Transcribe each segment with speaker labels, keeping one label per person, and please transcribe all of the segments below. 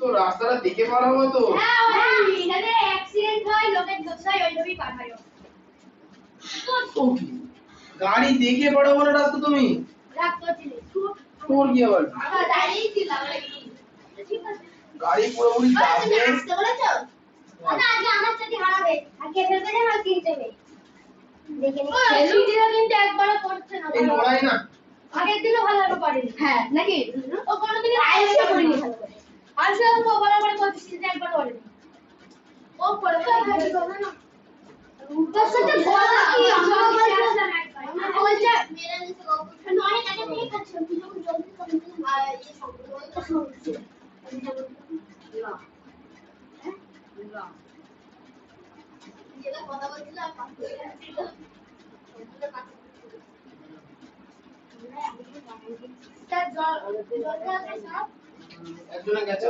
Speaker 1: তো রাস্তাটা দেখে পার হবে তো।
Speaker 2: হ্যাঁ ওই এখানে অ্যাক্সিডেন্ট হয় লোকের দোষায় ওইভাবেই পার হয়।
Speaker 1: তো কি গাড়ি দেখে পার হবে না রাস্তা তুমি?
Speaker 2: রাগ করছিস
Speaker 1: তোর কি আবার?
Speaker 2: আমরা দাঁড়িয়েই ছিলাম ঠিক আছে
Speaker 1: গাড়ি পুরোপুরি যাবে।
Speaker 2: আসতে বলেছো? আচ্ছা আজকে আমার সাথে হারাবে আর কে ফেলবে না আর কিনতে হবে দেখে নি লুকিয়ে কিন্তু একবারও করছে না
Speaker 1: এই লড়াই না
Speaker 2: আগের দিনও ভালো পারেনি হ্যাঁ নাকি ও কোনোদিন আইসে করেনি ভালো করে আইসে ও বরাবর করছিস একবার করেনি ও করে ভালো না তোর সাথে বলা কি আমরা বলছে মেরে নিতে গল্প নয় কাছে নিয়ে কাছে তুই যখন জলদি করবি আর এই সম্পর্কটা শুনছি না না যেটা কথা বলছিলাম পাস করে ছিল
Speaker 1: একজনে গেছে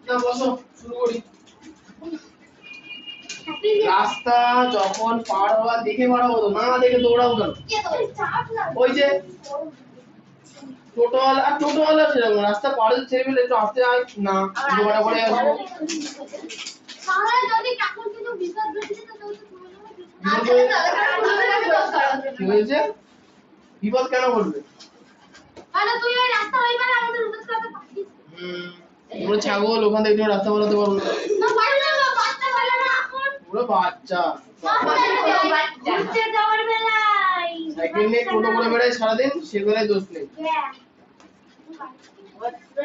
Speaker 1: না বসো শুরু করি। রাস্তা যখন পার হওয়া দেখে পার হবো তো না দেখে দৌড়াবো কেন? ওই যে টোটোওয়ালা সেরকম রাস্তা পার হতে ছেড়ে ফেলে একটু আসতে আয় না দৌড়া করে আসবো। কি হয়েছে? বিপদ কেন বলবে? পুরো ছাগল ওখান থেকে তুমি রাস্তা বলাতে পারবো না। পুরো বাচ্চা সাইকেল নিয়ে টোটো করে বেড়ায় সারাদিন সেগুলো দোষ নেই।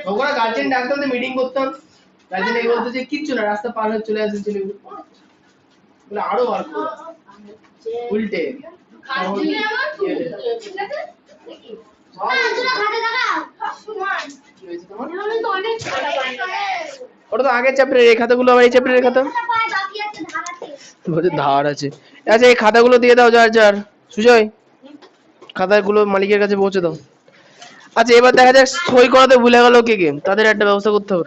Speaker 1: তখন গার্জেন ডাক্তারদের মিটিং করতাম গার্জেন এই বলতো যে কিচ্ছু না রাস্তা পার হয়ে চলে আসে ছেলেগুলো বলে আরো বার করো উল্টে ওটা তো আগের চ্যাপ্টারের এই খাতাগুলো আবার এই চ্যাপ্টারের খাতা বলছে ধার আছে। আচ্ছা এই খাতাগুলো দিয়ে দাও যার যার সুজয় খাতাগুলো মালিকের কাছে পৌঁছে দাও। আচ্ছা এবার দেখা যাক সই করাতে ভুলে গেল কে কে তাদের একটা ব্যবস্থা করতে হবে।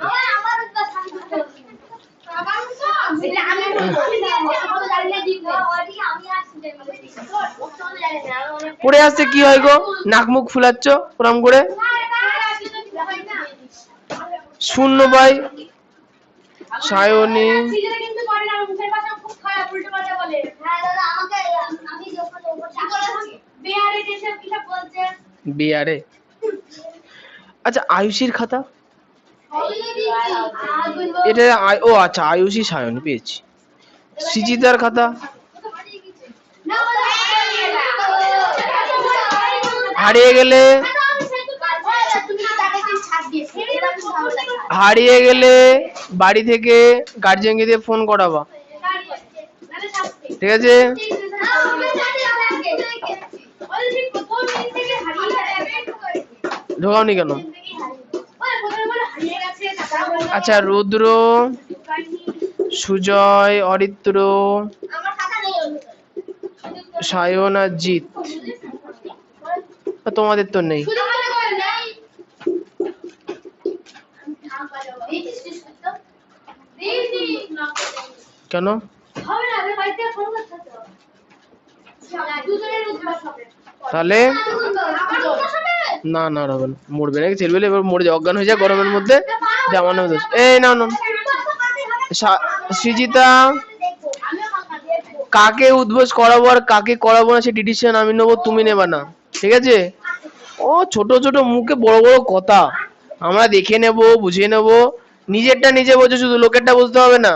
Speaker 1: পড়ে আসছে কি হয় গো নাক মুখ ফুলাচ্ছ ওরম করে শূন্য পাই সায়নী বিয়ারে। আচ্ছা আয়ুষীর খাতা এটা ও আচ্ছা আয়ুষী সায়নী পেয়েছি। সৃজিতার খাতা হারিয়ে গেলে বাড়ি থেকে গার্জিয়ানকে দিয়ে ফোন করাবা ঠিক আছে। ঢোকাওনি কেন? আচ্ছা রুদ্র সুজয় অরিত্র সায়ন আর জিৎ তোমাদের তো নেই কেন? তাহলে না না হবে না মরবে নাকি ছেলেবেলে এবার মরে যায় অজ্ঞান হয়ে যায় গরমের মধ্যে আমার নামে দোষ। এই না না সৃজিতা কাকে উদ্বোস করাবো আর কাকে করাবো না সে ডিসিশন আমি নেবো তুমি নেবা না ঠিক আছে। ও ছোট ছোট মুখে বড় বড় কথা আমরা দেখে নেব বুঝিয়ে নেব নিজেরটা নিজে বোঝো শুধু লোকেরটা বুঝতে হবে না।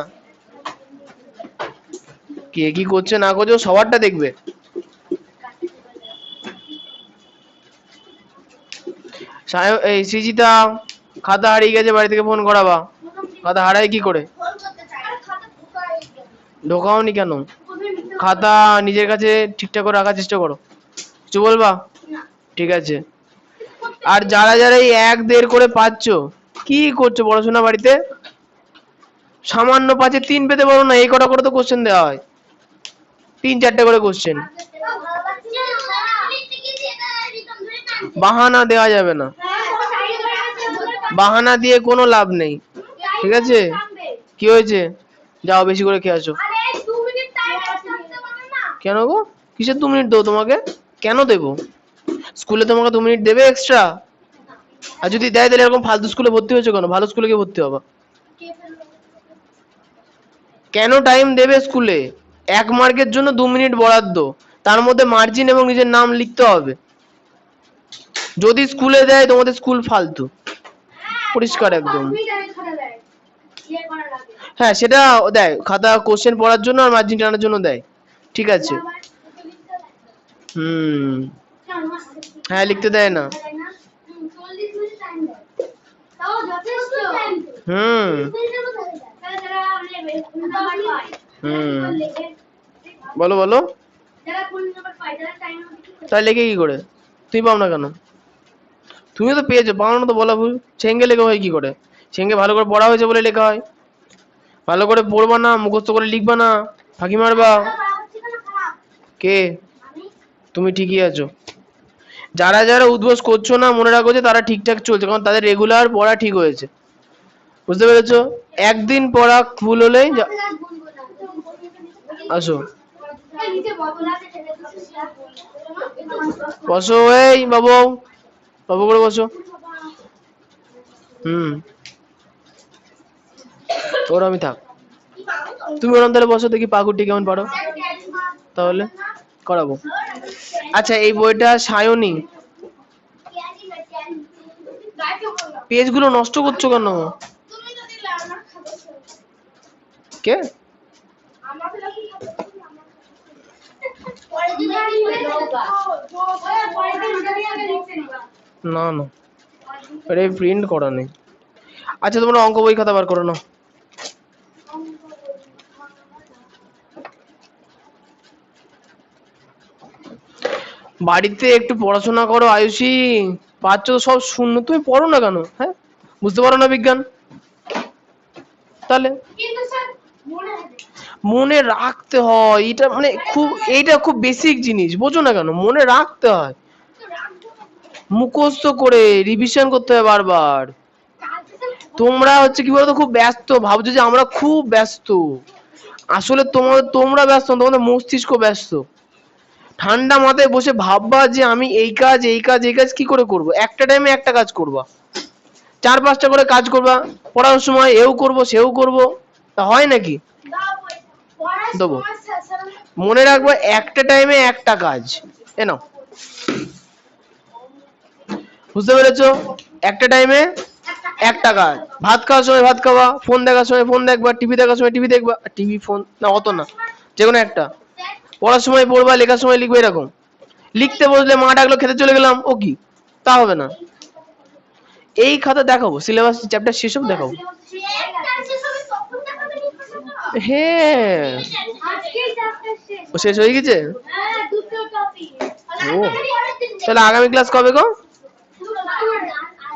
Speaker 1: কে কি করছে না করছে সবারটা দেখবে। এই সৃজিতা খাতা হারিয়ে গেছে বাড়ি থেকে ফোন করাবা। খাতা হারায় কি করে? ঢোকাওনি কেন? খাতা নিজের কাছে ঠিকঠাক করে রাখার চেষ্টা করো কিছু বলবা ঠিক আছে। আর যারা যারা এই 1-1.5 করে পাচ্ছ কি করছো পড়াশোনা বাড়িতে? সামান্য 5-এ 3 পেতে পারো না এই কটা করে তো কোশ্চেন দেওয়া হয় 3-4টে করে কোশ্চেন বাহানা দেওয়া যাবে না বাহানা দিয়ে কোনো লাভ নেই ঠিক আছে। কি হয়েছে যাও বেশি করে খেয়ে আসো। কেন গো কিসের 2 মিনিট দেবো তোমাকে? কেন দেবো? স্কুলে তোমাকে 2 মিনিট দেবে এক্সট্রা? আর যদি দেয় তাহলে এরকম ফালতু স্কুলে ভর্তি হয়েছে কেন? ভালো স্কুলে গিয়ে ভর্তি হবা। কেন টাইম দেবে স্কুলে? 1 মার্কের জন্য 2 মিনিট বরাদ্দ, তার মধ্যে মার্জিন এবং নিজের নাম লিখতে হবে। যদি স্কুলে দেয় তোমাদের স্কুল ফালতু, পরিষ্কার একদম। হ্যাঁ সেটা দেয়, খাতা কোশ্চেন পড়ার জন্য আর মার্জিন টানার জন্য দেয়, ঠিক আছে। হ্যাঁ লিখতে দেয় না। হুম বলো বলো, তাই লেখে কি করে? তুমি পাও না কেন? তুমি তো পেয়েছো, পাও না তো বলা ভুল। সেঙ্গে লেখা হয় কি করে? সেঙ্গে ভালো করে পড়া হয়েছে বলে লেখা হয়। ভালো করে পড়বা না, মুখস্থ করে লিখবা না, ফাঁকি মারবা। কে? তুমি ঠিকই আছো। যারা যারা উদ্বোস করছো না মনে রাখো যে তারা ঠিকঠাক চলছে, কারণ তাদের রেগুলার পড়া ঠিক হয়েছে, বুঝতে পেরেছো? একদিন পড়া ভুল হলেই আসো বসো, এই বাবু, বাবু করে বসো। ওর আমি থাক, তুমি ওরম তাহলে বসো, দেখি পাকুটি কেমন পারো, তাহলে করাবো। আচ্ছা এই বইটা সায়নী, পেজগুলো নষ্ট করছো কেন? কে? না না এটা প্রিন্ট করা নেই। আচ্ছা তোমরা অঙ্ক বই খাতা বার করো না। বাড়িতে একটু পড়াশোনা করো আয়ুষী, পাচ্ছ তো সব শূন্য, তুমি পড়ো না কেন? হ্যাঁ বুঝতে পারো না বিজ্ঞান? তাহলে মনে রাখতে হয়, এটা মানে খুব, এইটা খুব বেসিক জিনিস, বোঝো না কেন? মনে রাখতে হয়, মুখস্থ করে রিভিশন করতে হয় বারবার। তোমরা হচ্ছে কি বলতো, খুব ব্যস্ত, ভাবছো যে আমরা খুব ব্যস্ত, আসলে তোমরা ব্যস্ত, তোমাদের মস্তিষ্ক ব্যস্ত। ঠান্ডা মাথায় বসে ভাববা যে আমি এই কাজ এই কাজ এই কাজ কি করে করব, একটা টাইমে একটা কাজ করবা, 4-5টা করে কাজ করবা, পড়ার সময় এও করব সেও করব, তা হয় নাকি? দেবো, মনে রাখবো একটা টাইমে একটা কাজ, এ নাও, বুঝতে পেরেছো? একটা টাইমে একটা কাজ, ভাত খাওয়ার সময় ভাত খাওয়া, ফোন দেখার সময় ফোন দেখবা, টিভি দেখার সময় টিভি দেখবা, টিভি ফোন না অত না, যে কোনো একটা, পড়ার সময় পড়বা, লেখার সময় লিখবে, এরকম। লিখতে বসলে মা ডাকলো খেতে চলে গেলাম, ও কি? তা হবে না। এই খাতা দেখাবো, সিলেবাস চ্যাপ্টার শেষ হবে দেখাবো। হ্যাঁ ও শেষ হয়ে গেছে। ও তাহলে আগামী ক্লাস কবে গো?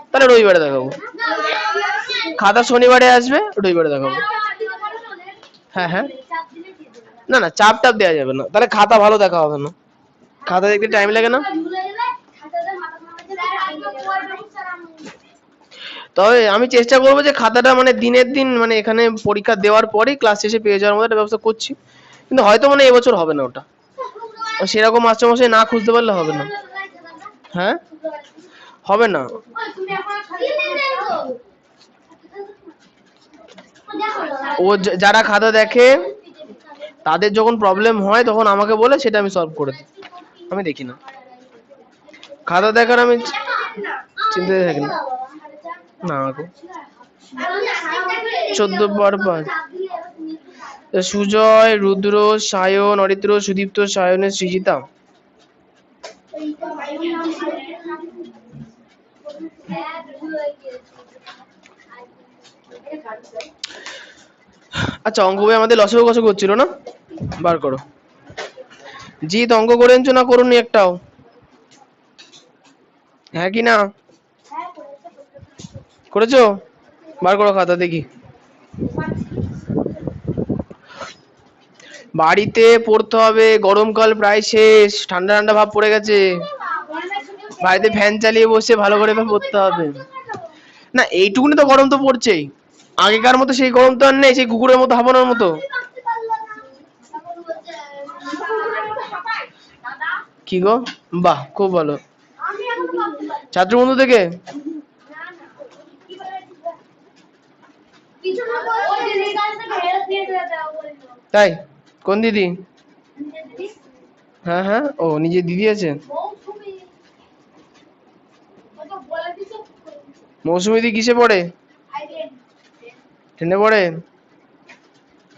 Speaker 1: তাহলে রবিবারে দেখাবো। খাতা শনিবারে আসবে, রবিবারে দেখাবো। হ্যাঁ হ্যাঁ, না না চাপ টাপ দেওয়া যাবে না, তাহলে খাতা ভালো দেখা হবে না, খাতা দেখতে টাইম লাগে না। তবে আমি চেষ্টা করবো যে খাতাটা মানে দিনের দিন, মানে এখানে পরীক্ষা দেওয়ার পরেই ক্লাস শেষে পেয়ে যাওয়ার মতো একটা ব্যবস্থা করছি, কিন্তু হয়তো মানে এবছর হবে না ওটা, সেরকম মাস্টারমশাই না খুঁজতে পারলে হবে না। হ্যাঁ হবে না, ও যারা খাতা দেখে তাদের যখন প্রবলেম হয় তখন আমাকে বলে, সেটা আমি সলভ করে দিই, আমি দেখি না। খাতা দেখার আমি চিন্তায় থাকি না। না গো 14/5 সুজয়, রুদ্র, সায়ন, অরিত্র, সুদীপ্ত, সায়নের, সৃজিতা। আচ্ছা অঙ্ক বই আমাদের লসও কষক করছিল না, বার করো। জিৎ অঙ্ক করেছো না করুনি একটাও? হ্যাঁ কি না করেছো? বার করো খাতা দেখি। বাড়িতে পড়তে হবে, গরমকাল প্রায় শেষ, ঠান্ডা ঠান্ডা ভাব পড়ে গেছে, বাড়িতে ফ্যান চালিয়ে বসে ভালো করে পড়তে হবে। না এইটুকুনি তো গরম তো পড়ছেই, আগেকার মতো সেই গরম তো আর নেই, সেই কুকুরের মতো হাঁপানোর মতো। কি গো, বাহ খুব ভালো। ছাত্র বন্ধু থেকে
Speaker 2: কিছু না বলে ওই দিদির কাছ থেকে হেল্প নিয়ে দাও বলে দাও।
Speaker 1: তাই? কোন দিদি?
Speaker 2: দিদি
Speaker 1: হ্যাঁ হ্যাঁ, ও নিজে দিদি আছে।
Speaker 2: মৌসুমী ওটা বলে দিছো।
Speaker 1: মৌসুমী দি কিসে পড়ে?
Speaker 2: আইডিয়া
Speaker 1: 10 পড়ে?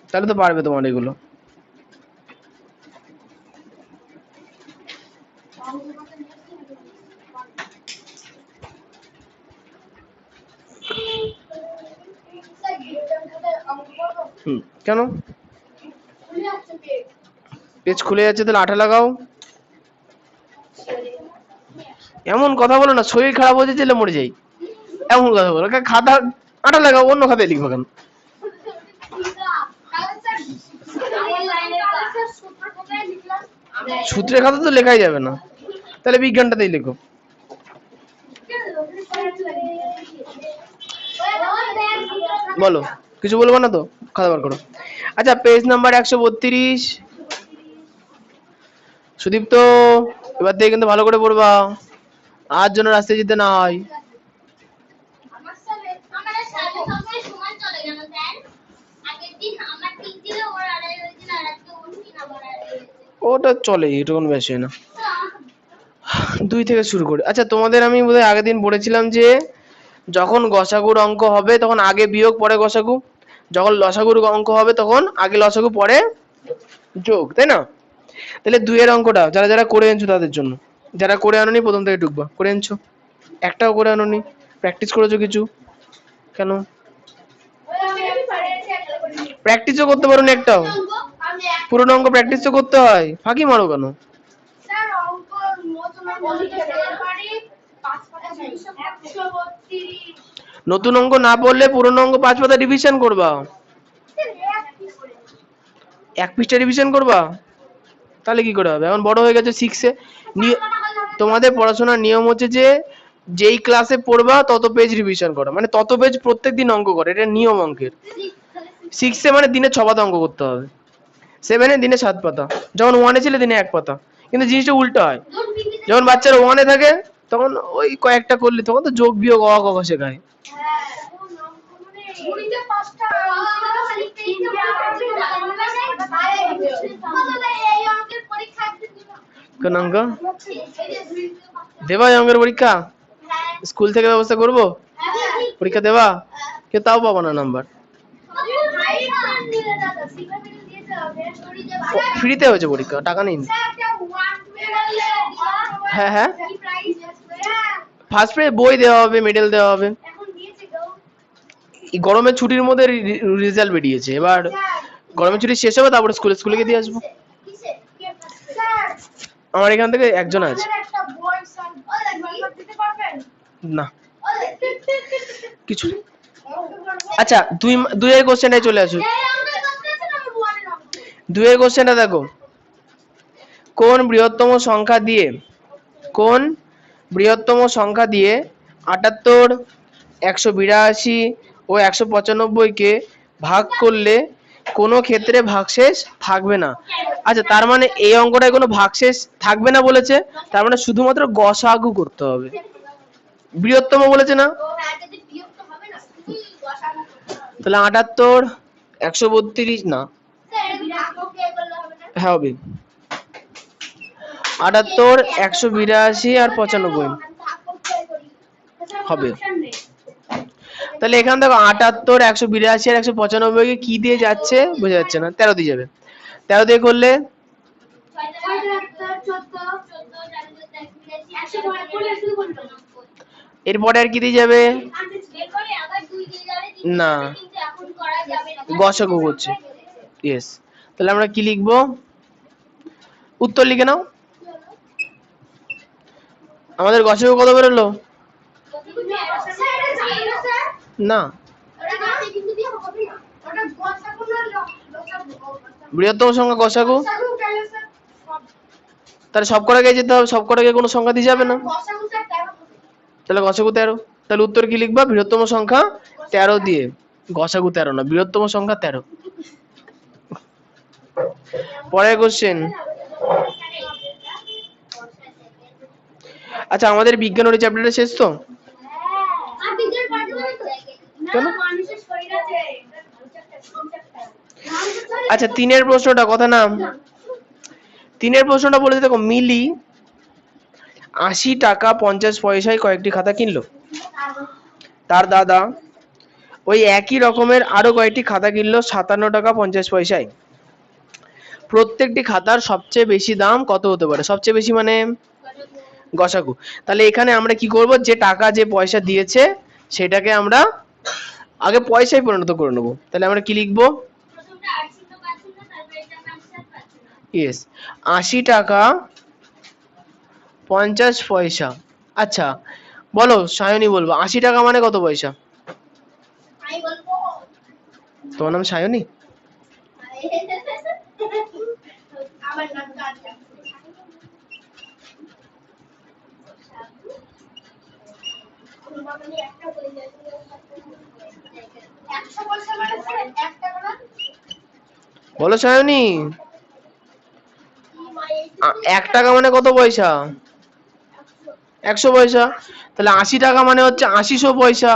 Speaker 1: তাহলে তো পারবে তোমার এগুলো। কেন পেজ খুলে যাচ্ছে? তাহলে আঠা লাগাও। এমন কথা বলো না, শরীর খারাপ হয়ে যেলে মরে যাই, এমন কথা বলো। খাতা আঠা লাগাও, অন্য খাতায় লিখবো কেন? সূত্রের খাতা তো লেখাই যাবে না, তাহলে বিজ্ঞানটাতেই লেখো। বলো, কিছু বলবো না তো? খাতা বার করো। আচ্ছা, পেজ নাম্বার 132। সুদীপ্ত, এবার থেকে কিন্তু ভালো করে পড়বা, আর জন্য রাস্তায় যেতে না হয়।
Speaker 2: আমার সাথে আমার সাথে সবাই সমান চলে গেল স্যার। আগের দিন আমার 3 দিনে ওর আড়াই হয়েছিল, আর আজকে ওর 3 আবার আড়াই হয়েছে।
Speaker 1: ওটা চলে, এটা কোনো বেশি হয় না। 2 থেকে শুরু করি। আচ্ছা, তোমাদের আমি বোধহয় আগের দিন বলেছিলাম যে যখন গসাগুর অঙ্ক হবে তখন আগে বিয়োগ পরে গসাগু, যখন লসাগুর অঙ্ক হবে তখন আগে লসাগু পরে যোগ, তাই না? তাহলে 2 এর অঙ্কটা যারা যারা করে এনেছো তাদের জন্য, যারা করে আনোনি প্রথম থেকে ঢুকবা। করে এনেছো? একটাও করে আনোনি? প্র্যাকটিস করেছো কিছু? কেন প্র্যাকটিসও করতে পারো না একটাও? পুরোনো অঙ্ক প্র্যাকটিস তো করতে হয়, ফাঁকি মারো কেন?
Speaker 2: স্যার অঙ্ক নতুন বলতে পারি 5 পাতা 132।
Speaker 1: নতুন অঙ্ক না পড়লে পুরোনো অঙ্ক 5 পাতা রিভিশন করবা। এক পৃষ্ঠা রিভিশন করবা? তাহলে কি করে হবে? এখন বড় হয়ে গেছে 6 এ। তোমাদের পড়াশোনার নিয়ম হচ্ছে যে যেই ক্লাসে পড়বা তত পেজ রিভিশন করো, মানে তত পেজ প্রত্যেকদিন অঙ্ক করে, এটা নিয়ম অঙ্কের। 6 এ মানে দিনে 6 পাতা অঙ্ক করতে হবে, 7 এ দিনে 7 পাতা, যখন 1 এ ছিল দিনে 1 পাতা। কিন্তু জিনিসটা উল্টো হয়, যখন বাচ্চারা 1 এ থাকে তখন ওই কয়েকটা করলে, তখন তো যোগ বিয়োগ অ ক খ শেখায়। কোন অঙ্ক দেবা? অঙ্কের পরীক্ষা স্কুল থেকে ব্যবস্থা করবো? পরীক্ষা দেবা? কেউ তাও পাবো না নাম্বার। ফ্রিতে হয়েছে পরীক্ষা, টাকা নেই। হ্যাঁ হ্যাঁ, ফার্স্ট প্রাইজ বই দেওয়া হবে, মেডেল দেওয়া হবে। এই গরমের ছুটির মধ্যে রেজাল্ট বেরিয়েছে, এবার গরমের ছুটি শেষ হবে তারপরে স্কুলে গিয়ে দিয়ে আসবো। আমার এখান থেকে একজন আছে। না কিছু। আচ্ছা, 2 এর কোশ্চেনটাই চলে আসুন। 2 এর কোশ্চেনটা দেখো, কোন বৃহত্তম সংখ্যা দিয়ে 78, 182 ও 195 কে ভাগ করলে কোনো ক্ষেত্রে ভাগশেষ থাকবে না। আচ্ছা, তার মানে এই অঙ্কটায় কোনো ভাগশেষ থাকবে না বলেছে, তার মানে শুধুমাত্র গসাগু করতে হবে। বৃহত্তম বলেছে না, তাহলে 78, 132 না, হ্যাঁ হবে 78, 182 আর 95 হবে। তাহলে এখান থেকে 78, 182 আর 195 কে কি দিয়ে যাচ্ছে বোঝা যাচ্ছে না, 13 দিয়ে যাবে। 13 দিয়ে করলে এরপরে আর কি দিয়ে যাবে? না, গসাগু হচ্ছে। ইয়েস, তাহলে আমরা কি লিখবো? উত্তর লিখে নাও। আমাদের গসাগু কত বেরোলো? না, বৃহত্তম সংখ্যা গসাগু, তাহলে সব কটাকে যেতে হবে, সব কটাকে কোনো সংখ্যা দিয়ে যাবে না, তাহলে গসাগু 13। তাহলে উত্তর কি লিখবা? বৃহত্তম সংখ্যা 13 দিয়ে গসাগু 13 না, বৃহত্তম সংখ্যা 13। পরের কোশ্চেন। আচ্ছা, আমাদের বিজ্ঞান ওর চ্যাপ্টারটা শেষ তো? কেন? আচ্ছা, 3-এর প্রশ্নটা কথা না, 3-এর প্রশ্নটা বলেছে দেখো, মিলি 80 টাকা 50 পয়সায় কয়েকটি খাতা কিনলো। তার দাদা ওই একই রকমের আরো কয়েকটি খাতা কিনলো 57 টাকা 50 পয়সায়। প্রত্যেকটি খাতার সবচেয়ে বেশি দাম কত হতে পারে? সবচেয়ে বেশি মানে গসাগু। তাহলে এখানে আমরা কি করব, যে টাকা যে পয়সা দিয়েছে সেটাকে আমরা আগে পয়সায় পরিণত করে নেব। তাহলে আমরা কি লিখব? ইয়েস, 80 টাকা 50 পয়সা। আচ্ছা বলো, সায়নী বলবো 80 টাকা মানে কত পয়সা? তোমার নাম সায়নী? বলো সায়নী, 1 টাকা মানে কত পয়সা? 100 পয়সা। তাহলে 80 টাকা মানে হচ্ছে 80 পয়সা।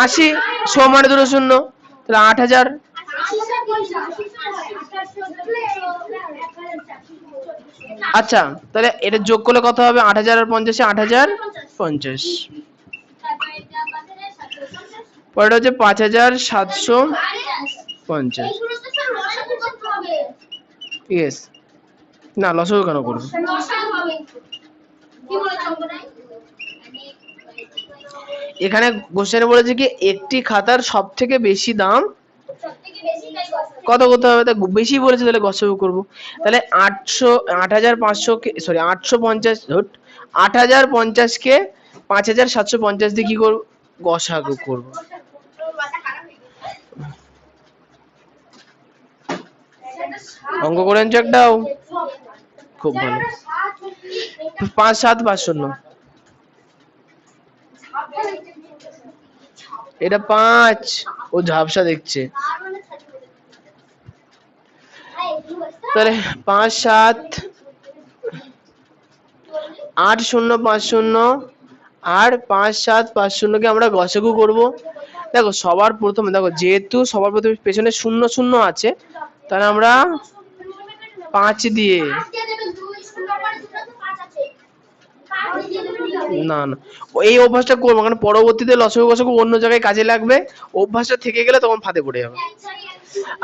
Speaker 1: 80 মানে দুটো শূন্য, তাহলে 8000। আচ্ছা তাহলে এটা যোগ করলে কত হবে? 8000 আর 50-এ 8050। পরেরটা হচ্ছে 5750। ইয়েস, না লসাগু কেন করবো? এখানে কোশ্চেনে বলেছে কি একটি খাতার সব থেকে বেশি দাম কত করতে হবে, তা বেশি বলেছে তাহলে গসাগু করবো। তাহলে 8500 কে সরি 850 8050 কে 5750 দিয়ে কি করবো? গসাগু করবো। অঙ্ক করে চেক দাও, খুব ভালো। 5750, এটা 5, ও ঝাপসা দেখছে। তাহলে 5 7 8 0 5 0 আর 5 7 5 0 কে আমরা গসাগু করব। দেখো সবার প্রথমে দেখো, যেহেতু সবার প্রথমে পেছনে 0 0 আছে, তাহলে আমরা 5 দিয়ে, না না এই অভ্যাসটা করবো, কারণ পরবর্তীতে লসাগু গসাগু অন্য জায়গায় কাজে লাগবে। অভ্যাসটা থেকে গেলে তখন ফাঁদে পড়ে যাবে।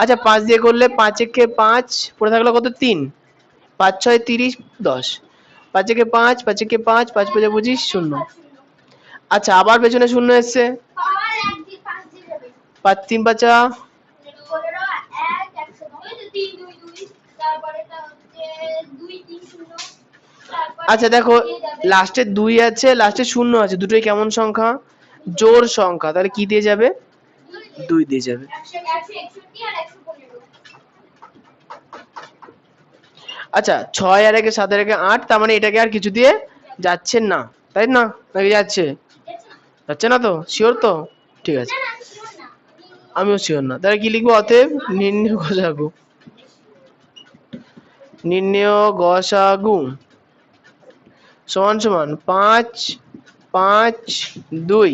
Speaker 1: আচ্ছা 5 দিয়ে করলে 5 একে 5 পড়ে থাকলো কত? 3। 5 6 30 10। 5 একে 5 5 একে 5 5 5 25 0। আচ্ছা আবার পেছনে 0 এসছে, 5 3 5 আচ্ছা দেখো লাস্টে 2 আছে, লাস্টে 0 আছে, দুটোই কেমন সংখ্যা? জোড় সংখ্যা। তাহলে কি দিয়ে যাবে? 2 দিয়ে যাবে। আচ্ছা 6 আর 1 7 আর 1 8, তার মানে এটাকে আর কিছু দিয়ে যাচ্ছে না, তাই না? নাকি যাচ্ছে? যাচ্ছে না তো? শিওর তো? ঠিক আছে, আমিও শিওর না। তাহলে কি লিখবো? অতএব নির্ণয় গসাগু, নির্ণয় গসাগু সমান সমান 5 5 2।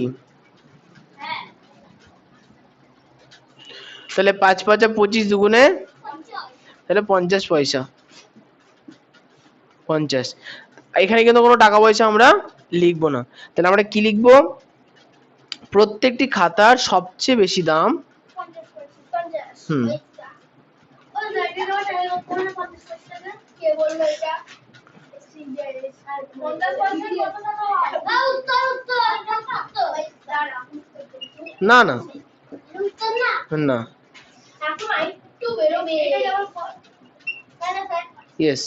Speaker 1: তাহলে 5 5 25 দুগুণে তাহলে 50 পয়সা। 50। এখানে কিন্তু কোনো টাকা পয়সা আমরা লিখবো না। তাহলে আমরা কি লিখবো? প্রত্যেকটি খাতার সবচেয়ে বেশি দাম। না না না, ইয়েস।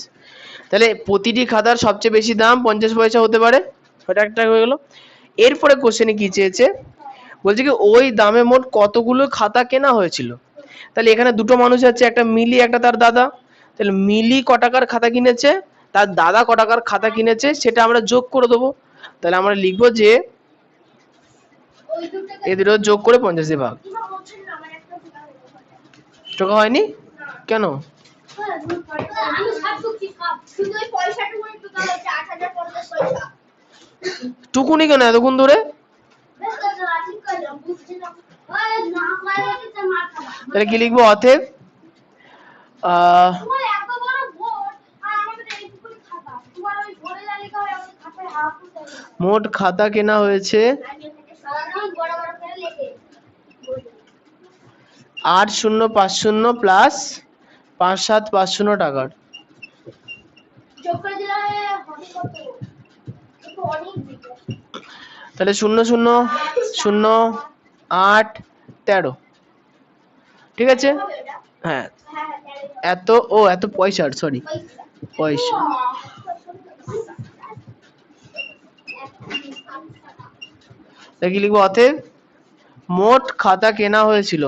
Speaker 1: তাহলে প্রতিটি খাতার সবচেয়ে বেশি দাম 50 পয়সা হতে পারে, ওটা একটা হয়ে গেল। এরপরে কোশ্চেনে কি চেয়েছে, বলছে কি ওই দামে মোট কতগুলো খাতা কেনা হয়েছিল। তাহলে এখানে দুটো মানুষ আছে, একটা মিলি একটা তার দাদা। তাহলে মিলি ক টাকার খাতা কিনেছে, তার দাদা ক টাকার খাতা কিনেছে, সেটা আমরা যোগ করে দেবো। তাহলে আমরা লিখবো যে এই দুটো যোগ করে 50 দিয়ে ভাগ। টাকা হয়নি কেন? টুকুনি কেন এতক্ষণ ধরে? তাহলে কি লিখবো? অতএব মোট খাতা কেনা হয়েছে 8050 প্লাস 5750 টাকার। তাহলে 000813, ঠিক আছে? হ্যাঁ, এত পয়সা, সরি পয়সা। কি লিখবো? অতএব মোট খাতা কেনা হয়েছিল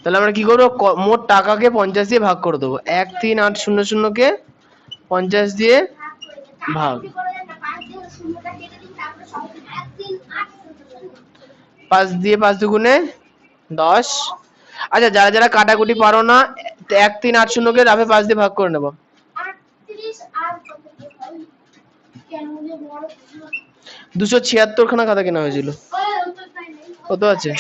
Speaker 1: তাহলে আমরা কি করবো? মোট টাকাকে 50 দিয়ে ভাগ করে দেবো। 13800 কে 50 দিয়ে ভাগ। 5 দিয়ে 5 দুগুণে 10। আচ্ছা, যারা যারা কাটাকুটি পারো না, 13800 কে রাফে 5 দিয়ে ভাগ করে নেবো। 276 খানা খাতা কেনা হয়েছিল। কত আছে?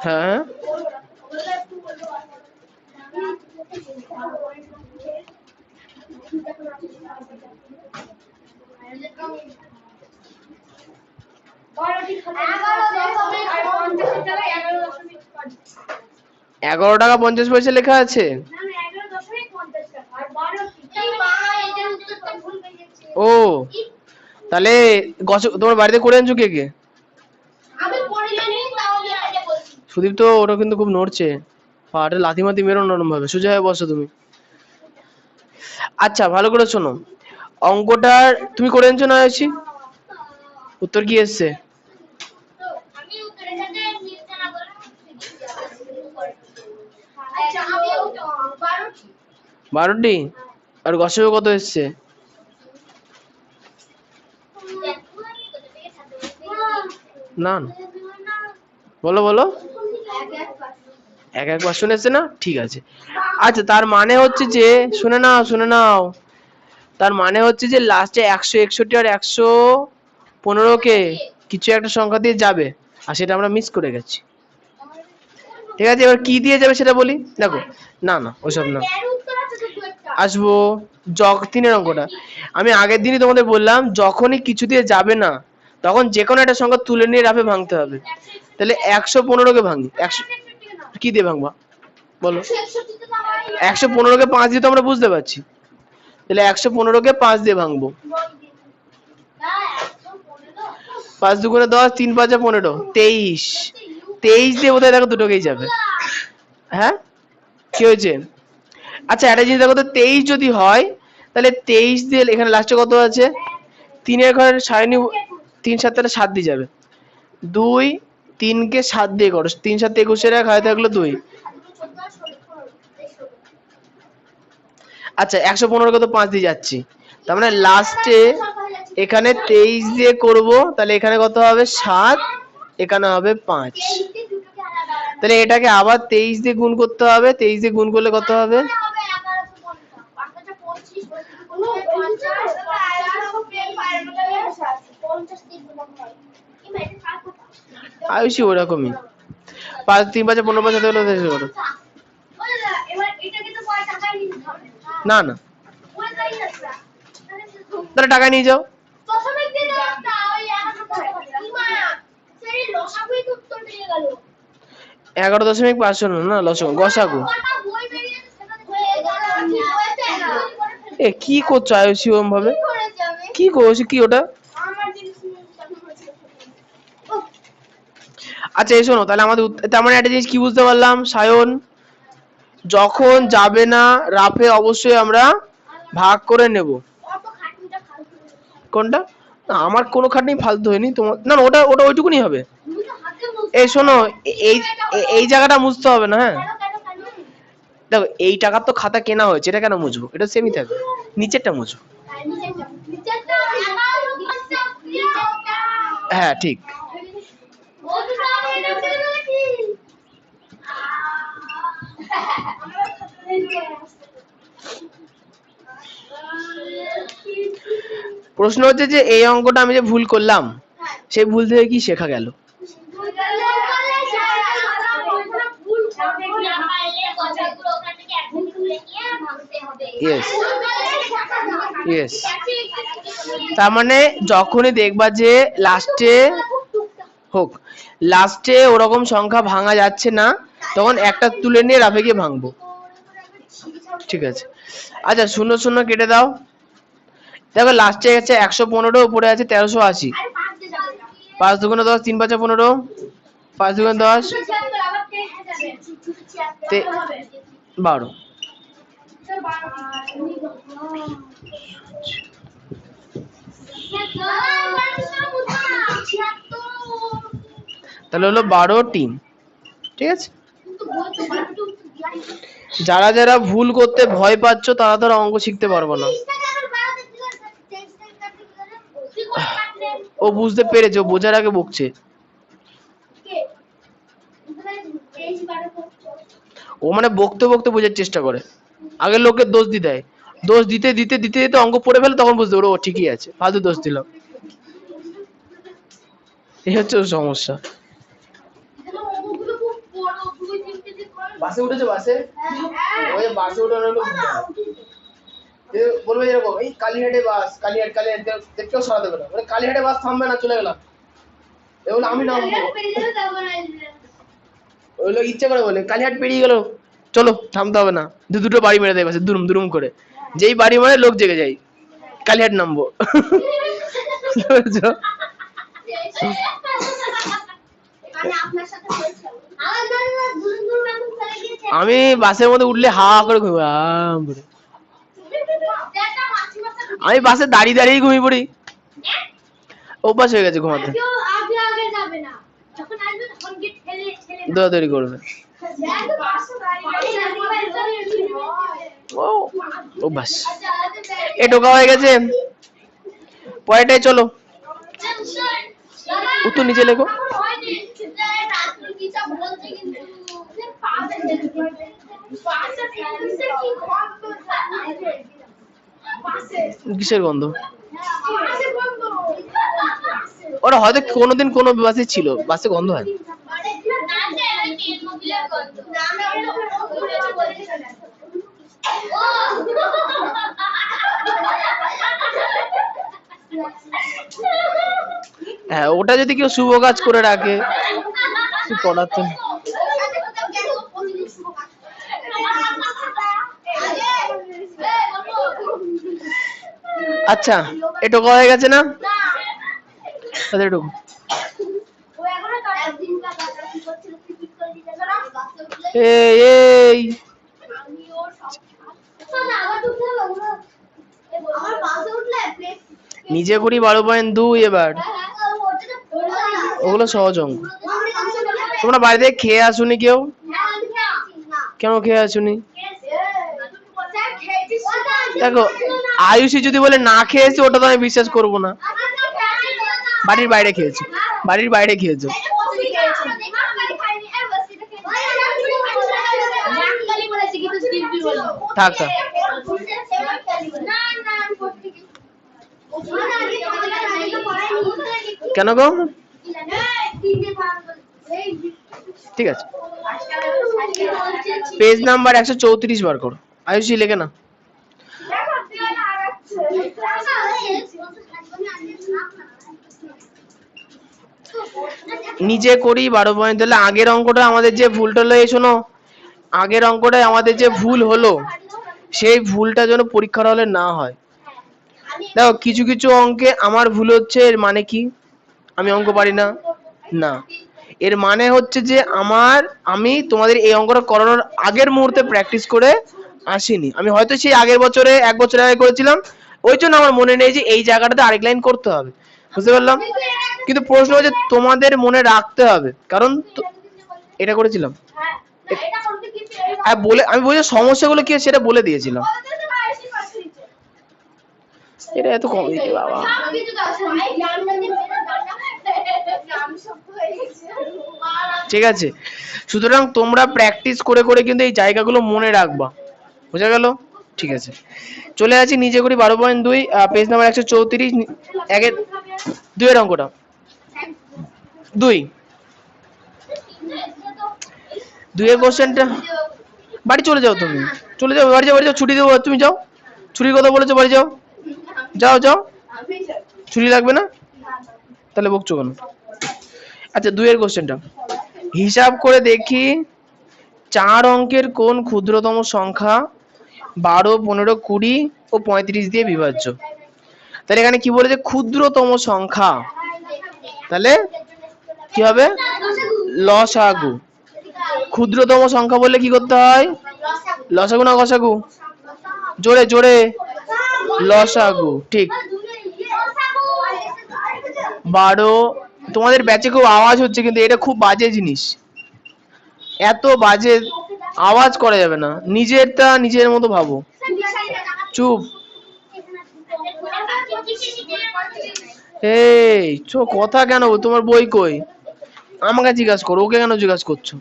Speaker 1: হ্যাঁ, 11 টাকা 50 পয়সা লেখা আছে। ও, তাহলে তোমার বাড়িতে করে আনছো কে কে? সুদীপ তো ওটা কিন্তু খুব নড়ছে, পাটা লাথি মাতি মেরো নরম ভাবে। সোজা হয়ে বসো তুমি। আচ্ছা, ভালো করে শোনো, অঙ্কটার তুমি করে আনছো না? আছি, উত্তর কি এসছে? 12টি। আর গসাগু কত এসছে? না, বলো বলো। 1-1 এসছে না? ঠিক আছে। আচ্ছা, তার মানে হচ্ছে যে, শুনে নাও, তার মানে হচ্ছে যে লাস্টে 161 আর 115 কে কিছু একটা সংখ্যা দিয়ে যাবে, আর সেটা আমরা মিস করে গেছি। ঠিক আছে, এবার কি দিয়ে যাবে সেটা বলি। দেখো, না ওইসব না, আসবো 3-এর অঙ্কটা। আমি আগের দিনই তোমাদের বললাম, যখনই কিছু দিয়ে যাবে না, তখন যে কোনো একটা সংখ্যা তুলে নিয়ে রাফে ভাঙতে হবে। তাহলে 115 কে ভাঙি। 100 কি দিয়ে ভাঙবা বলো? 115 কে 5 দিয়ে তো আমরা বুঝতে পারছি। তাহলে 115 কে 5 দিয়ে ভাঙবো। 5 দুগুণে 10, 3 5 15, 23। 23 দিয়ে বোধহয় দেখো দুটোকেই যাবে। হ্যাঁ, কি হয়েছে? আচ্ছা, একটা জিনিস দেখো তো, 23 যদি হয়, তাহলে 23 দিয়ে এখানে লাস্টে কত আছে? 3-এর ঘরে সারণী 3 7 7 দিয়ে যাবে। 2 3 কে 7 দিয়ে করো, 3 7 21 এর ঘরে থাকলো 2। আচ্ছা, 115 কে তো 5 দিয়ে যাচ্ছি, তার মানে লাস্টে এখানে 23 দিয়ে করব। তাহলে এখানে কত হবে? 7, এখানে হবে 5। তাহলে এটাকে আবার 23 দিয়ে গুণ করতে হবে। 23 দিয়ে গুণ করলে কত হবে? আয়ুষি ওরকমই। 5 3 5 15 5 হলো। না, তাহলে টাকা নিয়ে যাও। 11.5 না, গসাগু। এ কি করছো আয়ুষি ওরম ভাবে? কি করছো? কি ওটা? আচ্ছা, এই শোনো, তাহলে আমাদের তার মানে একটা জিনিস কি বুঝতে পারলাম সায়ন, যখন যাবে না রাফে অবশ্যই আমরা ভাগ করে নেব। কোনটা? না, আমার কোনো খাটনি ফালতু হয়নি তোমার। না, ওটা ওইটুকুনি হবে। এই শোনো, এই জায়গাটা মুছতে হবে না। হ্যাঁ, দেখো, এই টাকার তো খাতা কেনা হয়েছে, এটা কেন মুছবো? এটা সেমই থাকবে, নিচেরটা মুছবো। হ্যাঁ, ঠিক। প্রশ্ন হচ্ছে যে এই অঙ্কটা আমি যে ভুল করলাম সেই ভুল থেকে কি শেখা গেল? ইয়েস, তার মানে যখনই দেখবা যে লাস্টে ওরকম সংখ্যা ভাঙা যাচ্ছে না, তখন একটা তুলে নিয়ে রাফে গিয়ে ভাঙবো। ঠিক আছে, আচ্ছা 0 0 কেটে দাও। দেখো লাস্টে আছে 115, উপরে আছে 1380। 5 2 10, 3 5 15, 5 2 10, 12। তাহলে হলো 12 3। ঠিক আছে, যারা যারা ভুল করতে ভয় পাচ্ছ তারা তারা অঙ্ক শিখতে পারবো না। ও বুঝতে পেরেছে, ও বোঝার আগে বকছে। ও মানে বকতে বকতে বোঝার চেষ্টা করে, আগে লোকের দোষ দিয়ে দেয়, দোষ দিতে দিতে দিতে দিতে অঙ্ক পড়ে ফেলে, তখন বুঝতে পারো ও ঠিকই আছে, ফালতু দোষ দিলাম। এই হচ্ছে ওর সমস্যা। বাসে উঠেছে, বাসে ওই বাসে উঠে বলবে এরকম, এই কালীহাটে বাস, কালীহাট কালীহাট দেখতেও সারা দেবে না, মানে কালীহাটে বাস থামবে না, চলে গেলাম, এগুলো আমি নামবো। ওই লোক ইচ্ছা করে বলে কালীহাট পেরিয়ে গেল, চলো থামতে হবে না, দুটো বাড়ি মেরে দেয় বাসে দুরুম দুরুম করে, যেই বাড়ি মারে লোক জেগে যায়, কালীহাট নামবো। আমি বাসের মধ্যে উঠলে হা করে ঘুমি, আমি বাসে দাঁড়িয়ে দাঁড়িয়ে ঘুমিয়ে পড়ি, অভ্যাস হয়ে গেছে ঘুমাতে। দৌড়াদৌড়ি করবে, অভ্যাস। এ টোকা হয়ে গেছে, পরেরটাই চলো। উত্তর নিচে লেখো। কিসের গন্ধ? ওরা হয়তো কোনোদিন কোনো বাসে ছিল, বাসে গন্ধ হয়। হ্যাঁ, ওটা যদি কেউ শুভ কাজ করে রাখে পড়াতে। আচ্ছা, এটুকু হয়ে গেছে না? এটুকু এই নিজে করি 12.2। এবার ওগুলো সহজ অঙ্ক, তোমরা বাড়িতে খেয়ে আসুনি কেউ? কেন খেয়ে আসুনি? দেখো আয়ুষী যদি বলে না খেয়েছি, ওটা তো আমি বিশ্বাস করবো না। বাড়ির বাইরে খেয়েছো, বাড়ির বাইরে খেয়েছো। থাক থাক, কেন গো? ঠিক আছে, পেজ নাম্বার 134 বার করো। আয়ুষী লেখে না। নিচে করি 12 পয়েন্ট। তাহলে আগের অঙ্কটা আমাদের যে ভুলটা হলো, এই শোনো, আগের অঙ্কটায় আমাদের যে ভুল হলো সেই ভুলটা যেন পরীক্ষার হলে না হয়। দেখো কিছু কিছু অঙ্কে আমার ভুল হচ্ছে, এর মানে কি? আমি অঙ্ক পারি না? না, এর মানে হচ্ছে যে আমি তোমাদের এই অঙ্কটা করানোর আগের মুহূর্তে প্র্যাকটিস করে আসিনি। আমি হয়তো সেই আগের বছরে 1 বছর আগে করেছিলাম, ওই জন্য আমার মনে নেই যে এই জায়গাটাতে আরেক লাইন করতে হবে, বুঝতে পারলাম? কিন্তু প্রশ্ন হচ্ছে তোমাদের মনে রাখতে হবে, কারণ এটা করেছিলাম বলে আমি বলছি সমস্যাগুলো কি সেটা বলে দিয়েছিলাম। এটা এত কম দিতে বাবা। ঠিক আছে, সুতরাং তোমরা প্র্যাকটিস করে করে কিন্তু এই জায়গাগুলো মনে রাখবা, বুঝা গেল? ঠিক আছে, চলে আসি নিচে করি 12.2 পেজ নাম্বার 134 একের 2 এর অঙ্কটা। 2 এর কোশ্চেনটা, বাড়ি চলে যাও, তুমি চলে যাও, বাড়ি যাও, বাড়ি যাও, ছুটি দেবো, তুমি যাও, ছুটির কথা বলেছো, বাড়ি যাও, যাও যাও, ছুটি লাগবে না, তাহলে বকছো কেন? আচ্ছা 2 এর কোশ্চেনটা, হিসাব করে দেখি 4 অঙ্কের কোন ক্ষুদ্রতম সংখ্যা 12, 15, 20 ও 35 দিয়ে বিভাজ্য। তাহলে এখানে কি বলেছে? ক্ষুদ্রতম সংখ্যা, তাহলে কি হবে? লসাগু। ক্ষুদ্রতম সংখ্যা বললে কি করতে হয়? লসাগু না গসাগু? জোরে জোরে, লসাগু। ঠিক। 12, তোমাদের ব্যাচে খুব আওয়াজ হচ্ছে, কিন্তু এটা খুব বাজে জিনিস, এত বাজে আওয়াজ করা যাবে না, নিজেরটা নিজের মতো ভাবো। চুপ। এই চো, কথা কেন? তোমার বই কই? আমাকে জিজ্ঞাসা করো, ওকে কেন জিজ্ঞাসা করছো?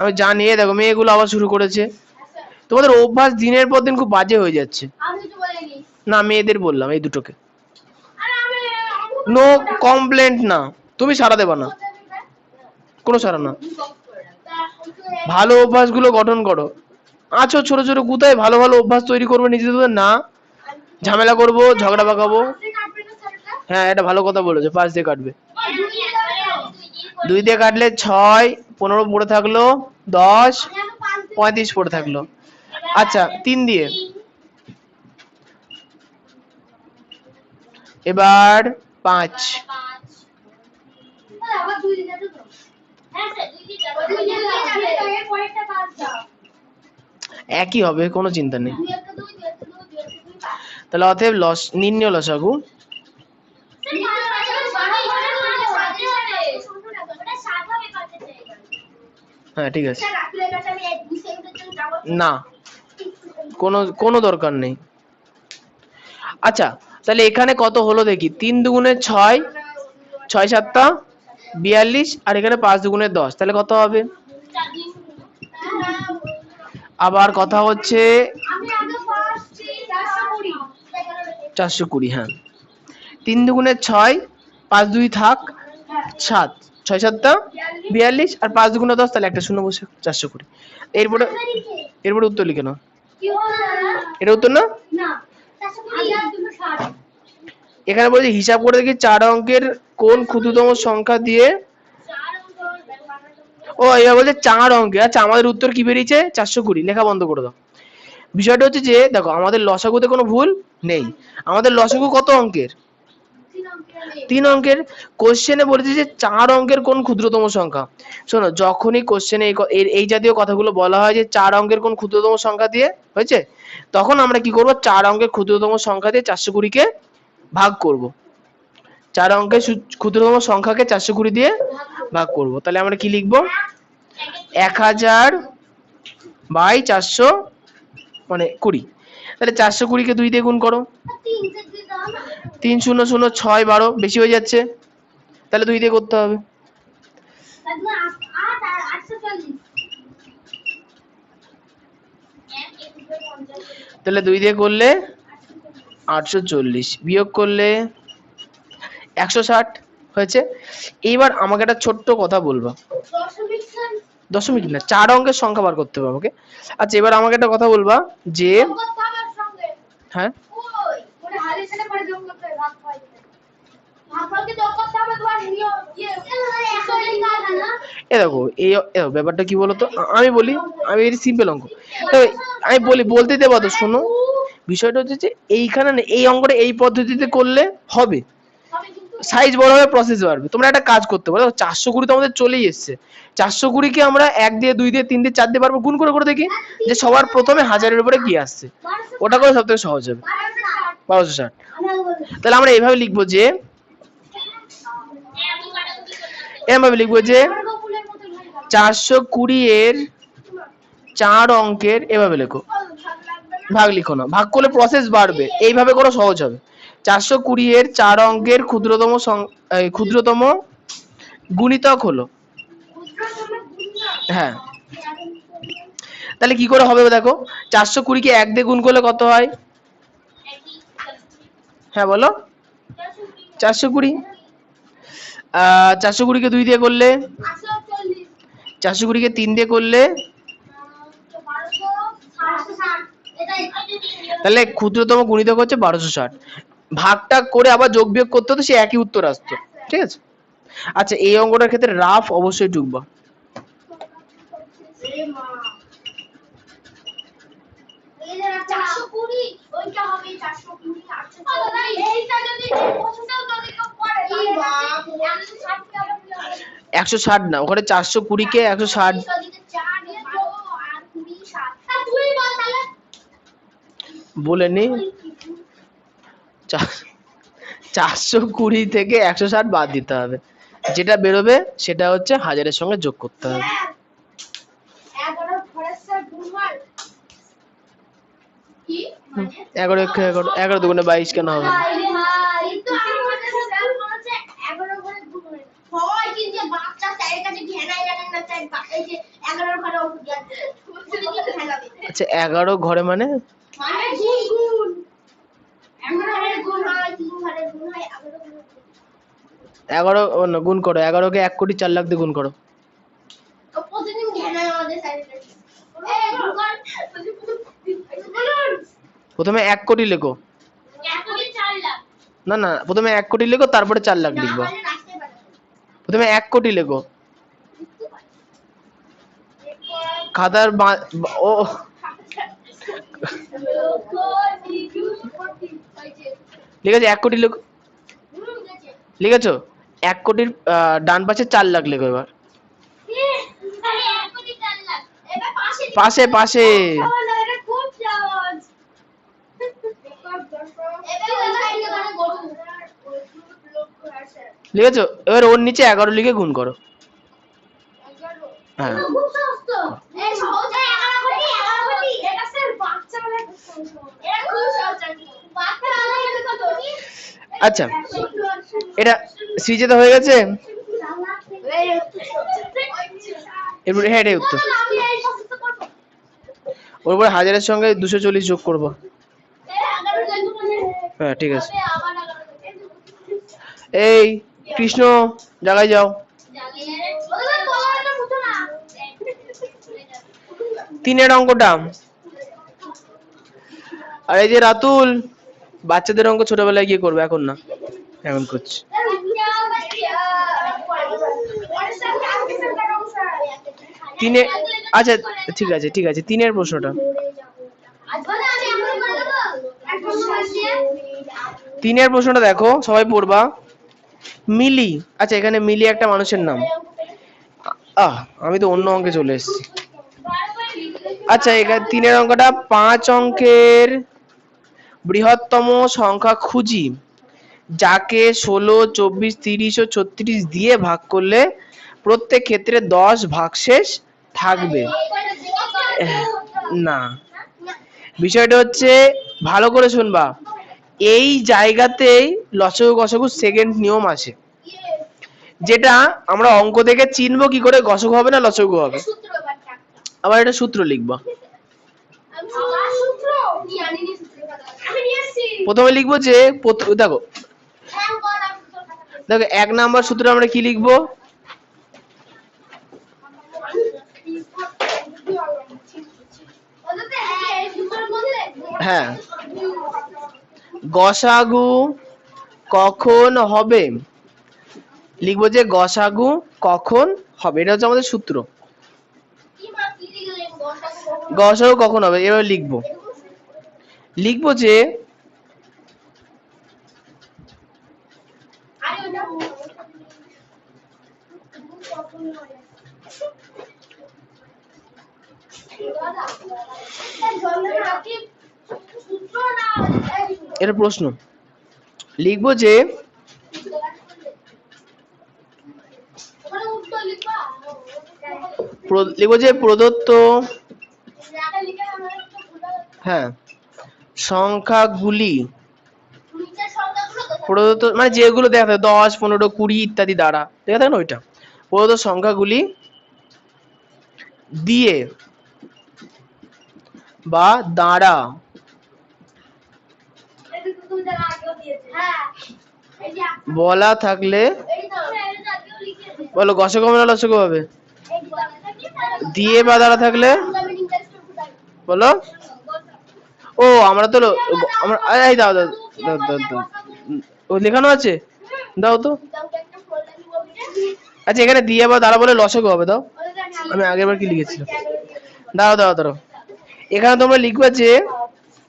Speaker 1: আমি জানি। দেখো মেয়েগুলো আবার শুরু করেছে, তোমাদের অভ্যাস দিনের পর দিন খুব বাজে হয়ে যাচ্ছে। না, মেয়েদের বললাম, এই দুটোকে। নো কমপ্লেন্ট না, তুমি সারা দেবা না, কোনো সারা না। ভালো অভ্যাসগুলো গঠন করো। আছো ছোট ছোট গুতায় ভালো ভালো অভ্যাস তৈরি করবে নিজেদের, না ঝামেলা করবো, ঝগড়া পাকাবো। হ্যাঁ, এটা ভালো কথা বলেছো, 5 দিয়ে কাটবে। 2 দিয়ে কাটলে 6, 15 পড়ে থাকলো, 10, 35 পড়ে থাকলো। আচ্ছা 3 দিয়ে, এবার 5। একই হবে, কোনো চিন্তা নেই। তাহলে অতএব নির্ণয় লসাগু হ্যাঁ ঠিক আছে, না কোনো দরকার নেই। আচ্ছা তাহলে এখানে কত হলো দেখি, 3 দুগুণে 6, 6 7 42, আর এখানে 5 দুগুণে 10, তাহলে কত হবে? আবার কথা হচ্ছে 420। হ্যাঁ, 3 দুগুণে 6, 5 2 থাক 7, 6 7 42, আর 5 দুগুণে 10, তাহলে একটা শূন্য বসে 420। এরপরে উত্তর লিখে নাও। এটা উত্তর না? এখানে বলছে হিসাব করে দেখি 4 অঙ্কের কোন ক্ষুদ্রতম সংখ্যা দিয়ে, ও এবার বলছে 4 অঙ্কে। আচ্ছা আমাদের উত্তর কি বেরিয়েছে? 420। লেখা বন্ধ করে দাও। বিষয়টা হচ্ছে যে দেখো, আমাদের লসাগুতে কোনো ভুল নেই। আমাদের লসাগু কত অঙ্কের? 3 অঙ্কের। কোশ্চেনে বলেছে যে 4 অঙ্কের কোন ক্ষুদ্রতম সংখ্যা। শোনো, যখনই কোশ্চেনে এই জাতীয় কথাগুলো বলা হয় যে 4 অঙ্কের কোন ক্ষুদ্রতম সংখ্যা দিয়ে হয়েছে, তখন আমরা কি করব? 4 অঙ্কের ক্ষুদ্রতম সংখ্যা দিয়ে 420 কে ভাগ করব। 4 অঙ্কের ক্ষুদ্রতম সংখ্যাকে 420 দিয়ে ভাগ করব। তাহলে আমরা কি লিখব? 1000 বাই 400 মানে 20। তাহলে 420 কে 2 দিয়ে গুণ করো। 3 0 0 6 12, বেশি হয়ে যাচ্ছে, তাহলে 2 দিয়ে করতে হবে। তাহলে 2 দিয়ে করলে 840, বিয়োগ করলে 160 হয়েছে। এইবার আমাকে একটা ছোট্ট কথা বলবা। দশমিক না, 4 অঙ্কের সংখ্যা বার করতে হবে আমাকে। আচ্ছা এবার আমাকে একটা কথা বলবা যে, হ্যাঁ এ দেখো, এই ব্যাপারটা কি বলতো, আমি বলি, আমি এই সিম্পল অঙ্ক, আমি বলতে দেবো তো। শোনো, বিষয়টা হচ্ছে যে এইখানে এই অঙ্কটা এই পদ্ধতিতে করলে হবে, সাইজ বড় হবে, প্রসেস বাড়বে। তোমরা একটা কাজ করতে পারো, 420 তো আমাদের চলেই এসছে, 420 কে আমরা 1 দিয়ে 2 দিয়ে 3 দিয়ে 4 দিয়ে পারবো, গুণ করে করে দেখি যে সবার প্রথমে 1000 এর উপরে কি আসছে, ওটা করে সব থেকে সহজ হবে। 1260। তাহলে আমরা এইভাবে লিখবো যে, এভাবে লিখবো যে 420 এর 4 অঙ্কের, এভাবে লেখো, ভাগ লিখো না, ভাগ করলে প্রসেস বাড়বে, এইভাবে করো সহজ হবে। 420 এর 4 অঙ্কের ক্ষুদ্রতম গুণিতক হলো, হ্যাঁ, তাহলে কি করে হবে দেখো, 420-কে 1 দিয়ে গুণ করলে কত হয়? হ্যাঁ বলো, 420। 420-কে 2 দিয়ে করলে, 420-কে 3 দিয়ে করলে, তাহলে ক্ষুদ্রতম গুণিতক হচ্ছে 1260। ভাগটা করে আবার যোগ বিয়োগ করতে হতো, সে একই উত্তর আসতো। ঠিক আছে, আচ্ছা এই অঙ্কটার ক্ষেত্রে রাফ অবশ্যই ঢুকবা।
Speaker 2: ওইটা হবে 420,
Speaker 1: 160 না, ওখানে 420-কে 160 বলেনি। 420 থেকে 160 বাদ দিতে হবে, যেটা বেরোবে সেটা হচ্ছে 1000-এর সঙ্গে যোগ করতে হবে। 11 দুগুণে 22 কেন হবে? আচ্ছা 11 ঘরে মানে 11 গুণ করো, 11-কে 1 কোটি 4 লাখ দিয়ে গুণ করো। প্রথমে 1 কোটি লেখো, না না প্রথমে 1 কোটি লেখো, তারপরে 4 লাখ লিখবো। প্রথমে 1 কোটি লেখো, খাতার ও লিখেছো 1 কোটি লেখো, লিখেছো 1 কোটির ডান পাশে 4 লাখ লেখো। এবার পাশে পাশে লিখেছো, এবার ওর নিচে 11 লিখে গুণ করো। হ্যাঁ আচ্ছা এটা সিজে হয়ে গেছে, এরপরে হ্যাঁ এটাই উত্তর। ওর উপরে 1000-এর সঙ্গে 240 যোগ করবো। হ্যাঁ ঠিক আছে। এই কৃষ্ণ জায়গায় যাও, 3-এর অঙ্কটা। আর এই যে রাতুল, বাচ্চাদের অঙ্ক ছোটবেলায় গিয়ে করবে, এখন না, এখন করছি। আচ্ছা ঠিক আছে ঠিক আছে, 3-এর প্রশ্নটা, 3-এর প্রশ্নটা দেখো সবাই পড়বা। মিলি, আচ্ছা এখানে মিলি একটা মানুষের নাম। আমি তো অন্য অঙ্কে চলে এসেছি। আচ্ছা এখানে 3-এর অঙ্কটা, 5 অঙ্কের বৃহত্তম সংখ্যা খুঁজি, যাকে 16, 24, 30 ও 36 দিয়ে ভাগ করলে প্রত্যেক ক্ষেত্রে 10 ভাগশেষ থাকবে। না, বিষয়টা হচ্ছে ভালো করে শুনবা, এই জায়গাতেই লসাগু গসাগু সেকেন্ড নিয়ম আছে, যেটা আমরা অঙ্ক থেকে চিনবো কি করে গসাগু হবে না লসাগু হবে। আবার এটা সূত্র লিখবা, প্রথমে লিখবো যে দেখো দেখো 1 নাম্বার সূত্র আমরা কি লিখবো, হ্যাঁ গসাগু কখন হবে, লিখবো যে গসাগু কখন হবে, এটা হচ্ছে আমাদের সূত্র। গসাগু কখন হবে, এবার লিখবো যে এটা প্রশ্ন, লিখবো যে প্রদত্ত হ্যাঁ সংখ্যাগুলি, প্রদত্ত মানে যেগুলো দেখা থাকে 10, 15, 20 ইত্যাদি দ্বারা দেখা থাকে না, ওইটা প্রদত্ত সংখ্যাগুলি দিয়ে বা দ্বারা বলা থাকলে বলো গসক হবে না লসক হবে? দিয়ে বা দ্বারা থাকলে বলো। ও আমরা তো আমরা এই দাও দাও দাও দাও দাও। ও লেখানো আছে, দাও তো। আচ্ছা এখানে দিয়ে বা দ্বারা বলে লসক হবে, দাও। আমি আগের বার কি লিখেছিলাম, দাও দাও দাও। এখানে তোমরা লিখবে যে,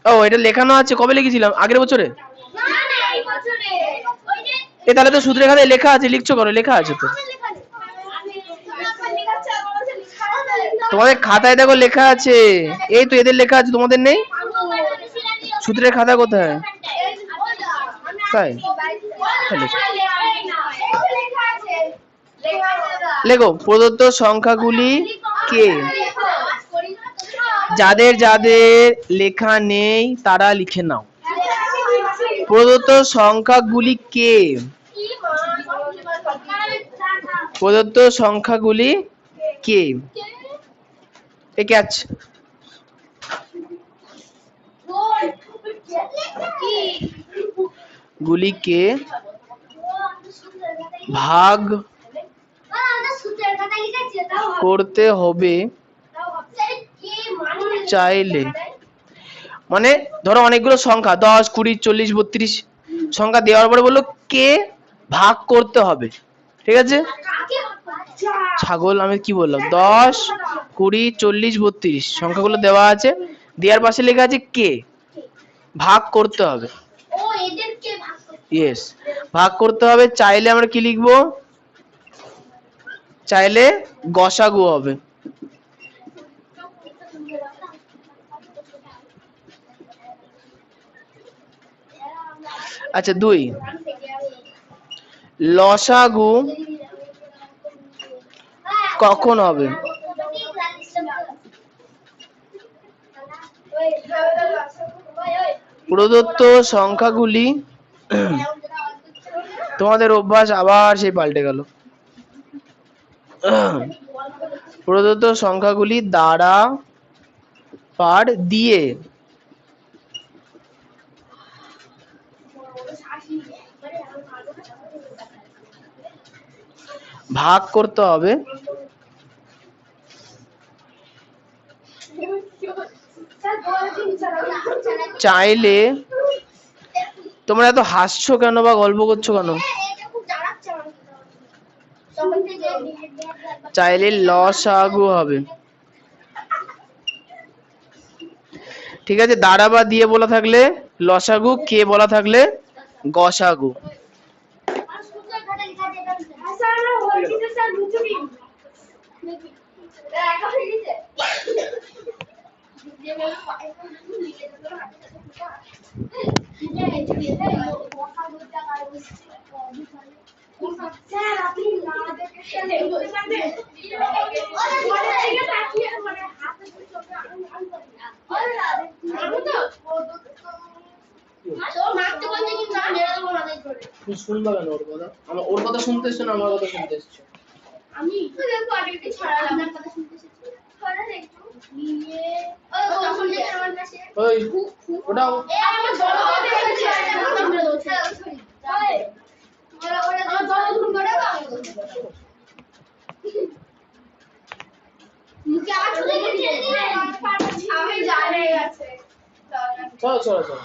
Speaker 1: ও এটা লেখানো আছে, কবে লিখেছিলাম? আগের বছরে। এ তাহলে তো সূত্রের খাতায় লেখা আছে, লিখছো করো, লেখা আছে তো তোমাদের খাতায়, দেখো লেখা আছে। এই তো এদের লেখা আছে, তোমাদের নেই? সূত্রের খাতা কোথায়? তাই লেখো প্রদত্ত সংখ্যাগুলি কে। যাদের যাদের লেখা নেই তারা লিখে নাও। প্রদত্ত সংখ্যাগুলি কে, প্রদত্ত সংখ্যাগুলি কে। এ ক্যাচ গুলিকে ভাগ করতে হবে চাইলে, মানে ধরো অনেকগুলো সংখ্যা 10, 20, 40, 32 সংখ্যা দেওয়ার পরে বললো কে ভাগ করতে হবে, ঠিক আছে? ছাগল, আমি কি বললাম? 10, 20, 40, 32 সংখ্যাগুলো দেওয়া আছে, দেওয়ার পাশে লেখা আছে কে ভাগ করতে হবে। ইয়েস, ভাগ করতে হবে। চাইলে আমরা কি লিখবো? চাইলে গসাগু হবে। আচ্ছা 2, লসাগু কখন হবে? প্রদত্ত সংখ্যাগুলি তোমাদের অভ্যাস আবার সেই পাল্টে গেল। প্রদত্ত সংখ্যাগুলি দ্বারা পার দিয়ে ভাগ করতে হবে চাইলে। তোমরা এত হাসছো কেন বা গল্প করছো কেন? চাইলে লসাগু হবে, ঠিক আছে? দ্বারা বা দিয়ে বলা থাকলে লসাগু, কে বলা থাকলে গসাগু। শুনবা কেন ওর কথা? ওর কথা শুনতে এসছো না আমার কথা শুনতে এসছো? আমি আপনার কথা শুনতে এসেছি। ওটাও চলো চলো চলো।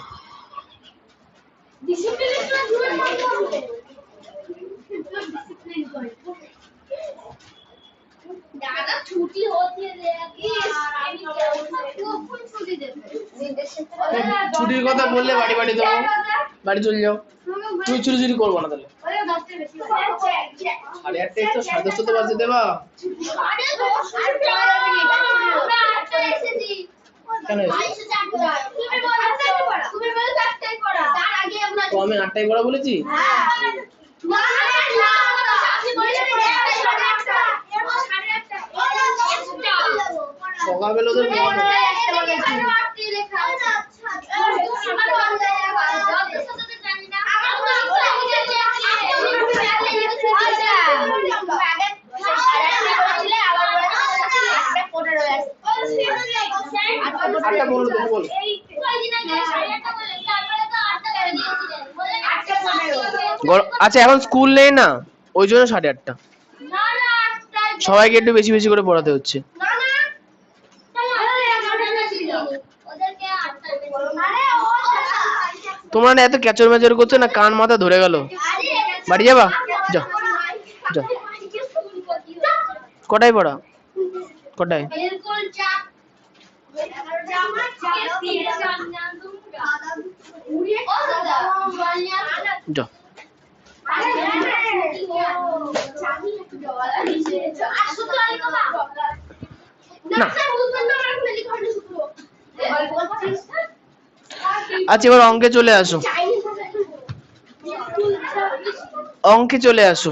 Speaker 2: दादा छुट्टी होती है
Speaker 1: ছুটির কথা বললে বাড়ি বাড়ি দেবো, বাড়ি চলে যাও। তুমি চুরি চুরি করবো না তাহলে। 8:30 তো 10:30 তো বাজে দেবা। কেন তো আমি 8টায় পড়া বলেছি? সকালবেলা তো 8টা 15 তুমি বলো। আচ্ছা এখন স্কুল নেই না, ওই জন্য 8:30। সবাইকে একটু বেশি বেশি করে পড়াতে হচ্ছে। তোমরা না এত ক্যাচর ম্যাচর করছো না, কান মাথা ধরে গেল। বাড়ি যাবা? যাও যাও। কটায় পড়া? কটায়? যাও। না আচ্ছা এবার অঙ্কে চলে আসো, অঙ্কে চলে আসো।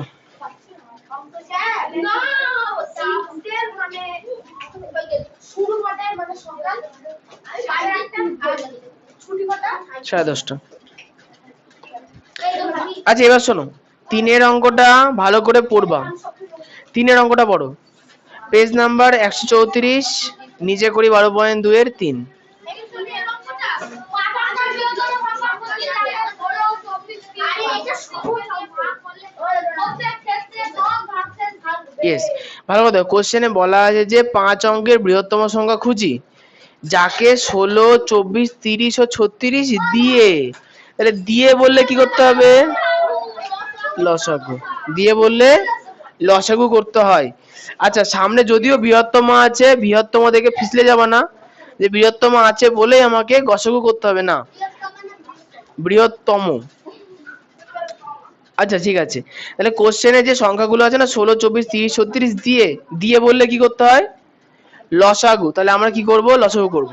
Speaker 1: সাড়ে 10টা। আচ্ছা এবার শোনো, 3-এর অঙ্কটা ভালো করে পড়বা। 3-এর অঙ্কটা পড়ো, পেজ নাম্বার 134, নিচে করি 12.2-এর 3। ভালো কথা, কোশ্চেনে বলা আছে যে 5 অঙ্কের বৃহত্তম সংখ্যা খুঁজি যাকে 16, 24, 30 ও 36 দিয়ে, তাহলে দিয়ে বললে কি করতে হবে? লসাগু। দিয়ে বললে লসাগু করতে হয়। আচ্ছা সামনে যদিও বৃহত্তম আছে, বৃহত্তম দেখে ফিসলে যাবা না যে বৃহত্তম আছে বলেই আমাকে গসাগু করতে হবে, না, বৃহত্তম। আচ্ছা ঠিক আছে, তাহলে কোশ্চেনে যে সংখ্যাগুলো আছে না 16, 24, 30, 36 দিয়ে, দিয়ে বললে কি করতে হয়? লসাগু। তাহলে আমরা কি করব? লসাগু করব।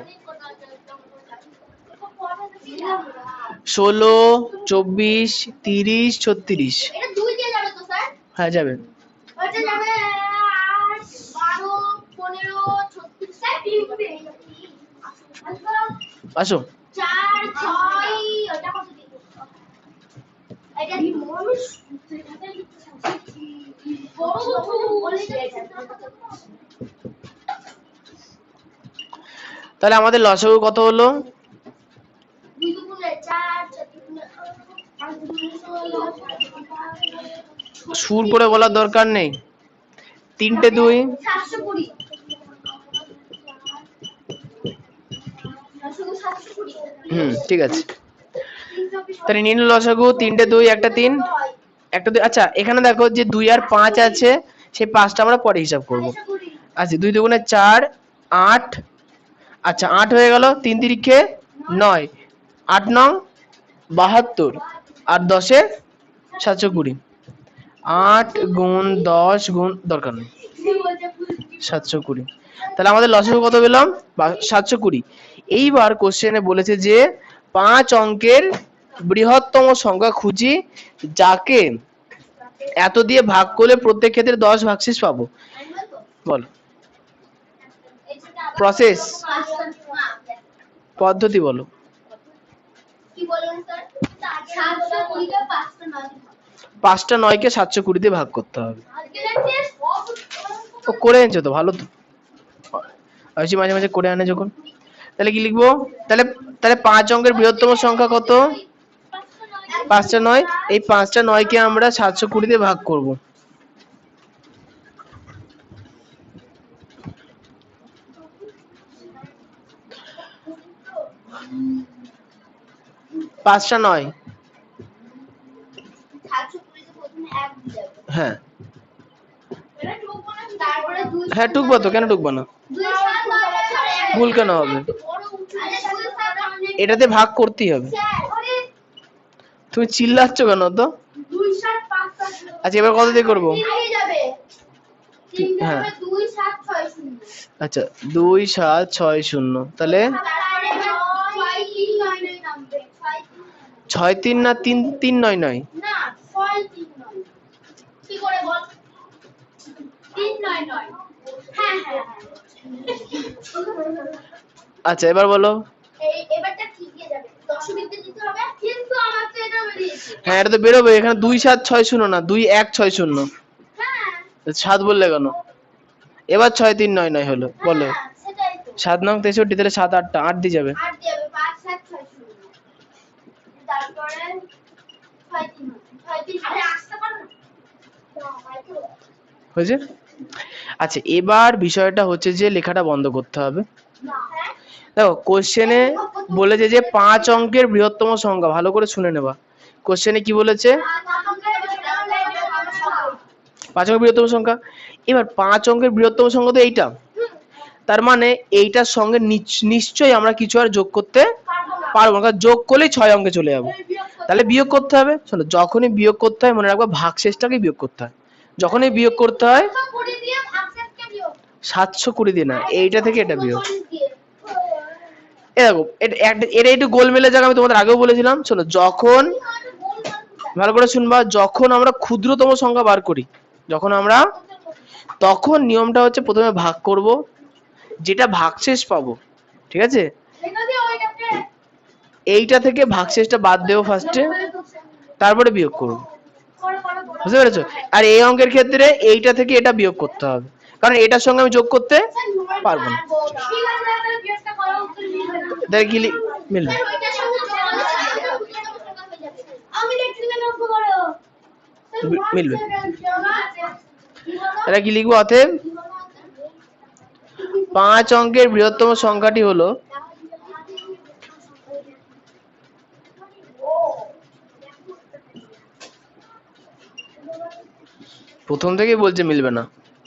Speaker 1: 16, 24, 30, 36। হ্যাঁ যাবে। আসো। তাহলে আমাদের লসাগু কত হলো? সুর করে বলার দরকার নেই। 3টে 2, ঠিক আছে। তাহলে নিন লসাগু 3টে 2, একটা 3, একটা 2। আচ্ছা এখানে দেখো যে 2 আর 5 আছে, সেই 5টা আমরা পরে হিসাব করব। আচ্ছা 2 2 4, 8। আচ্ছা 8 হয়ে গেল, 3 3 9, 8 9 72, আর 10-এ 720। 8 গুণ 10 গুণ দরকার নেই, 720। তাহলে আমাদের লসাগু কত পেলাম? 720। এইবার কোশ্চেনে বলেছে যে 5 অঙ্কের বৃহত্তম সংখ্যা খুঁজি যাকে এত দিয়ে ভাগ করলে প্রত্যেক ক্ষেত্রে 10 ভাগশেষ পাবো। বলো প্রসেস, পদ্ধতি বলো।
Speaker 2: কি বলুন স্যার? 720 কে
Speaker 1: 5টা 9-কে 720 দিয়ে ভাগ করতে হবে। ও করে এনেছো তো, ভালো তো। আমি মাঝে মাঝে করে আনে যখন। তাহলে কি লিখবো? তাহলে তাহলে 5 অঙ্কের বৃহত্তম সংখ্যা কত? 5টা 9। এই 5টা 9-কে আমরা 720 দিয়ে ভাগ করব। 5টা 9। হ্যাঁ হ্যাঁ টুকবো তো, কেন টুকবো না? ভুল কেন হবে? এটাতে ভাগ করতেই হবে। তুমি চিল্লাচ্ছ কেন তো? আচ্ছা এবার কত দিয়ে করবো? হ্যাঁ আচ্ছা 2 7 6 0। তাহলে 6 3 না 3 3 9 9?
Speaker 2: না 6 3 9। কি করে বল? 3 9 9। হ্যাঁ হ্যাঁ।
Speaker 1: আচ্ছা এবার বলো।
Speaker 2: এবারটা ঠিক হয়ে যাবে। দশমিকতে দিতে হবে, কিন্তু আমার তো এটা বেরিয়েছে।
Speaker 1: হ্যাঁ এটা তো বেরোবে। এখানে 2 7 6 0 না, 2 1 6 0। হ্যাঁ 7 বললে কেন? এবার 6 3 9 9 হলো। বলো।
Speaker 2: সেটাই তো।
Speaker 1: 7 নং 63, তাহলে 7 8টা 8 দিয়ে যাবে।
Speaker 2: 8 দিয়ে 5 7 6 তারপরে 6 3 আরে আসতে পারো না
Speaker 1: হয়েছে? আচ্ছা, এবার বিষয়টা হচ্ছে যে লেখাটা বন্ধ করতে হবে।
Speaker 2: না
Speaker 1: দেখো কোশ্চেনে বলেছে যে 5 অঙ্কের বৃহত্তম সংখ্যা, ভালো করে শুনে নেবা। কোশ্চেনে কি বলেছে? 5 অঙ্কের বৃহত্তম সংখ্যা। এবার 5 অঙ্কের বৃহত্তম সংখ্যা তো এইটা, তার মানে এইটার সঙ্গে নিশ্চয়ই আমরা কিছু আর যোগ করতে পারবো না, কারণ যোগ করলেই 6 অঙ্কে চলে যাবো। তাহলে বিয়োগ করতে হবে। শোনো, যখনই বিয়োগ করতে হয় মনে রাখবা ভাগশেষটাকে বিয়োগ করতে হয়। যখনই বিয়োগ করতে হয় 720 দিয়ে না, এইটা থেকে এটা বিয়োগ। এ দেখো এটা একটু গোলমেলের জায়গা, আমি তোমাদের আগেও বলেছিলাম। শোনো, যখন ভালো করে শুনবা, যখন আমরা ক্ষুদ্রতম সংখ্যা বার করি, তখন নিয়মটা হচ্ছে প্রথমে ভাগ করব, যেটা ভাগশেষ পাবো, ঠিক আছে, এইটা থেকে ভাগশেষটা বাদ দেবো ফার্স্টে, তারপরে বিয়োগ করব। বুঝতে পেরেছো? আর এই অঙ্কের ক্ষেত্রে এইটা থেকে এটা বিয়োগ করতে হবে, কারণ এটার সঙ্গে আমি যোগ করতে পারবো না। তাহলে কি মিলবে? মিলবে। এটা কি লিখবো? অতএব 5 অঙ্কের বৃহত্তম সংখ্যাটি হলো, প্রথম থেকেই বলছে মিলবে না,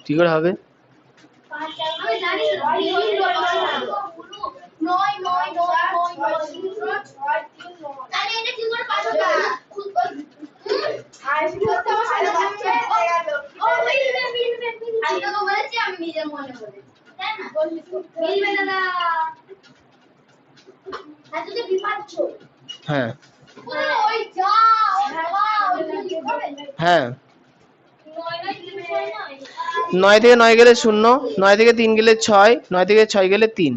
Speaker 1: কি করে হবে? হ্যাঁ হ্যাঁ, 9 থেকে 9 গেলে 0, 9 থেকে 3 গেলে 6, 9 থেকে 6 গেলে 3,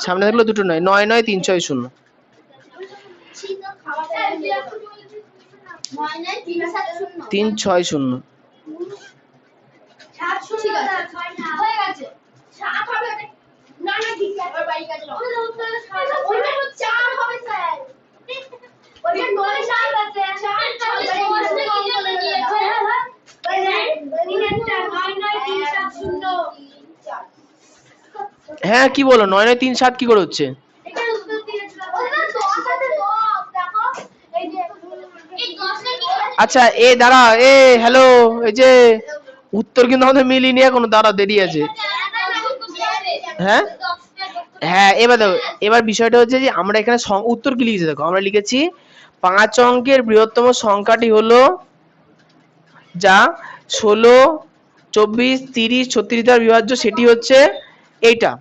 Speaker 1: সামনে থাকলো দুটো 9, 9 9 3 6 0। 3 6 0। হ্যাঁ, কি বলো? 9 9 3 7 কি করে হচ্ছে? আচ্ছা, এ দাঁড়া, এ হ্যালো, এই যে উত্তর কিন্তু আমাদের মিলিনি এখনো, দাঁড়া, দেরি আছে। হ্যাঁ হ্যাঁ, এবার দেখো, এবার বিষয়টা হচ্ছে যে আমরা এখানে উত্তর কি লিখেছি দেখো, আমরা লিখেছি 5 অঙ্কের বৃহত্তম সংখ্যাটি হলো যা 16 24 30 36 দ্বারা বিভাজ্য, সেটি হচ্ছে এইটা।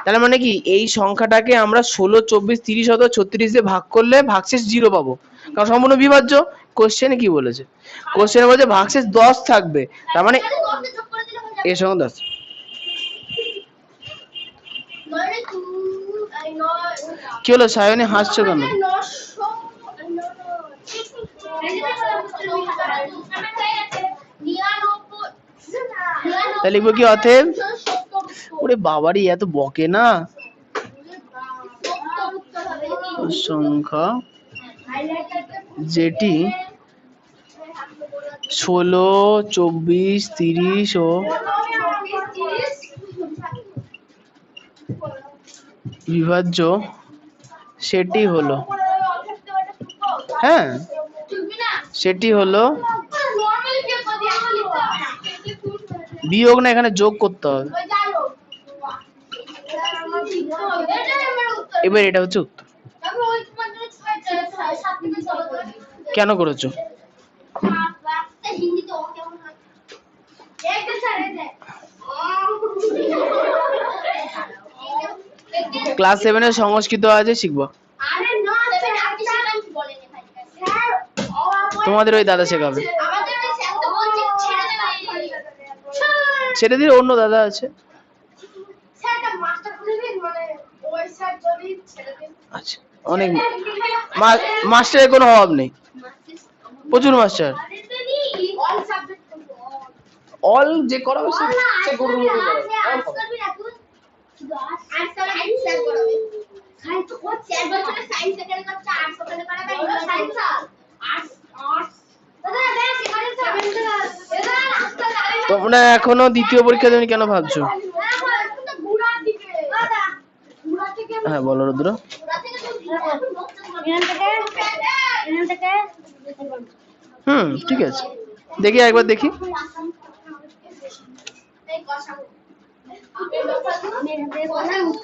Speaker 1: তার মানে কি, এই সংখ্যাটাকে আমরা 16 24 30 অথবা 36 দিয়ে ভাগ করলে ভাগশেষ 0 পাবো, কারণ সম্পূর্ণ বিভাজ্য। কোশ্চেনে কি বলেছে? কোশ্চেনে বলেছে ভাগশেষ 10 থাকবে, তার মানে এর সঙ্গে 10। কি হলো সায়নী, হাসছো কেন? তাহলে লিখবো কি? অতএব, ওরে বাবারি, এত বকে না সংখ্যা যেটি 16 24 30 ও বিভাজ্য সেটি হলো, হ্যাঁ সেটি হলো বিয়োগ না, এখানে যোগ করতে হবে। এবার এটা হচ্ছে উত্তর। কেন করেছো? ক্লাস 7 এর সংস্কৃত আছে, শিখবো। তোমাদের ওই দাদা শেখাবে, ছেড়ে দিয়ে অন্য দাদা আছে। আচ্ছা, অনেক মাস্টারের কোনো অভাব নেই, প্রচুর মাস্টার। অল যে করাবে সে গরুর মতো করাবে।
Speaker 2: আর্টস আর সায়েন্স স্যার পড়াবে সায়েন্স তো কোন 4 বছরের সায়েন্স সেকেন্ড করতে আর্টস ওখানে করাবে এটা সায়েন্স আর্টস আর্টস দাদা দেখ এখানে তো এরা রাস্তা দাঁড়ায়
Speaker 1: তোমরা এখনো দ্বিতীয় পরীক্ষা দেবে কেন ভাবছো?
Speaker 2: ঘোড়ার দিকে দাদা ঘোড়া থেকে
Speaker 1: হ্যাঁ বলো রুদ্র।
Speaker 2: ঘোড়া থেকে এখান থেকে
Speaker 1: ঠিক আছে, দেখি একবার দেখি।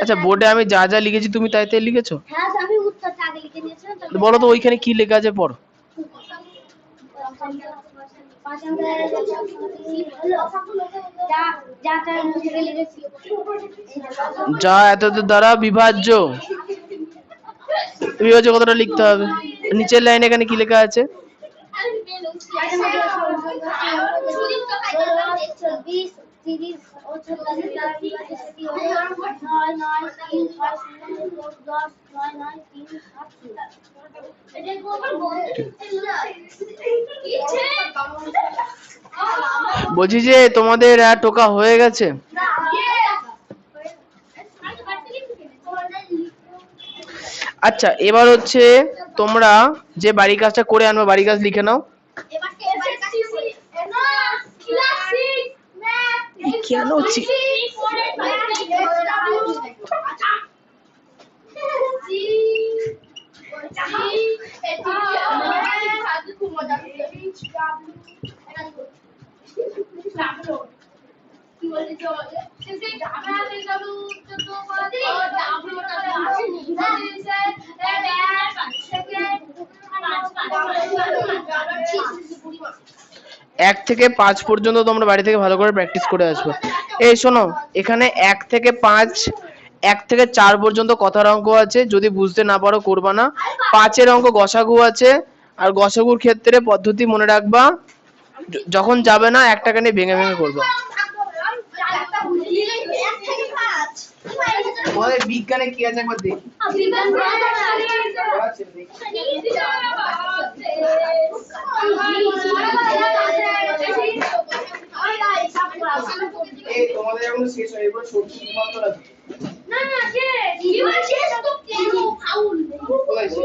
Speaker 1: আচ্ছা বোর্ডে আমি যা যা লিখেছি তুমি তাই তাই লিখেছো?
Speaker 2: হ্যাঁ আমি উত্তরটা আগে লিখে নিয়েছিলাম
Speaker 1: তো বলো তো ওইখানে কি লেখা আছে পড়ো। যা এতদের দ্বারা বিভাজ্য। বিভাজ্য কতটা লিখতে হবে? নিচের লাইনে এখানে কি লেখা আছে? বলছি যে তোমাদের টোকা হয়ে গেছে? আচ্ছা এবার হচ্ছে তোমরা যে বাড়ির কাজটা করে আনবে, বাড়ির কাজ লিখে নাও। কেন এক থেকে 5 পর্যন্ত তোমরা বাড়ি থেকে ভালো করে প্র্যাকটিস করে আসবে। এই শোনো, এখানে 1 থেকে 4 পর্যন্ত কথার অঙ্ক আছে, যদি বুঝতে না পারো করবা না। 5 অঙ্ক গসাগু আছে, আর গসাগুর ক্ষেত্রে পদ্ধতি মনে রাখবা, যখন যাবে না একটাকে নিয়ে ভেঙে ভেঙে করবা। তোমাদের বিজ্ঞানে কি আছে একবার দেখি। এই তোমাদের এখন শেষ হয়ে এবার সবজি রূপান্তর আছে
Speaker 2: না না শেষ তো কেন ফাউল
Speaker 1: বলেছে।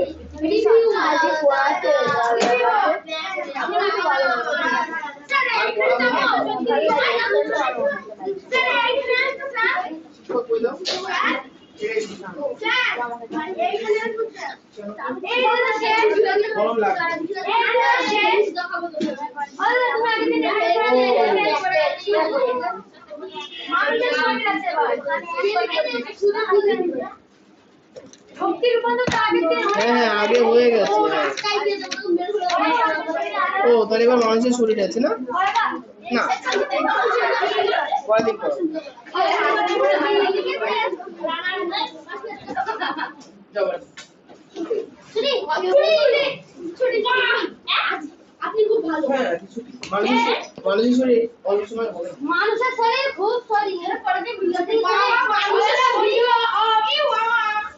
Speaker 1: হ্যাঁ আগে হয়ে গেছে। ও তাহলে এবার মানুষের শরীর আছে না? না কয়দিন পর
Speaker 2: আপনি খুব ভালো।
Speaker 1: মানুষের শরীর অল্প সময় হবে।
Speaker 2: মানুষের শরীর খুব শরীর পরে ভিডিওতে মানুষের শরীর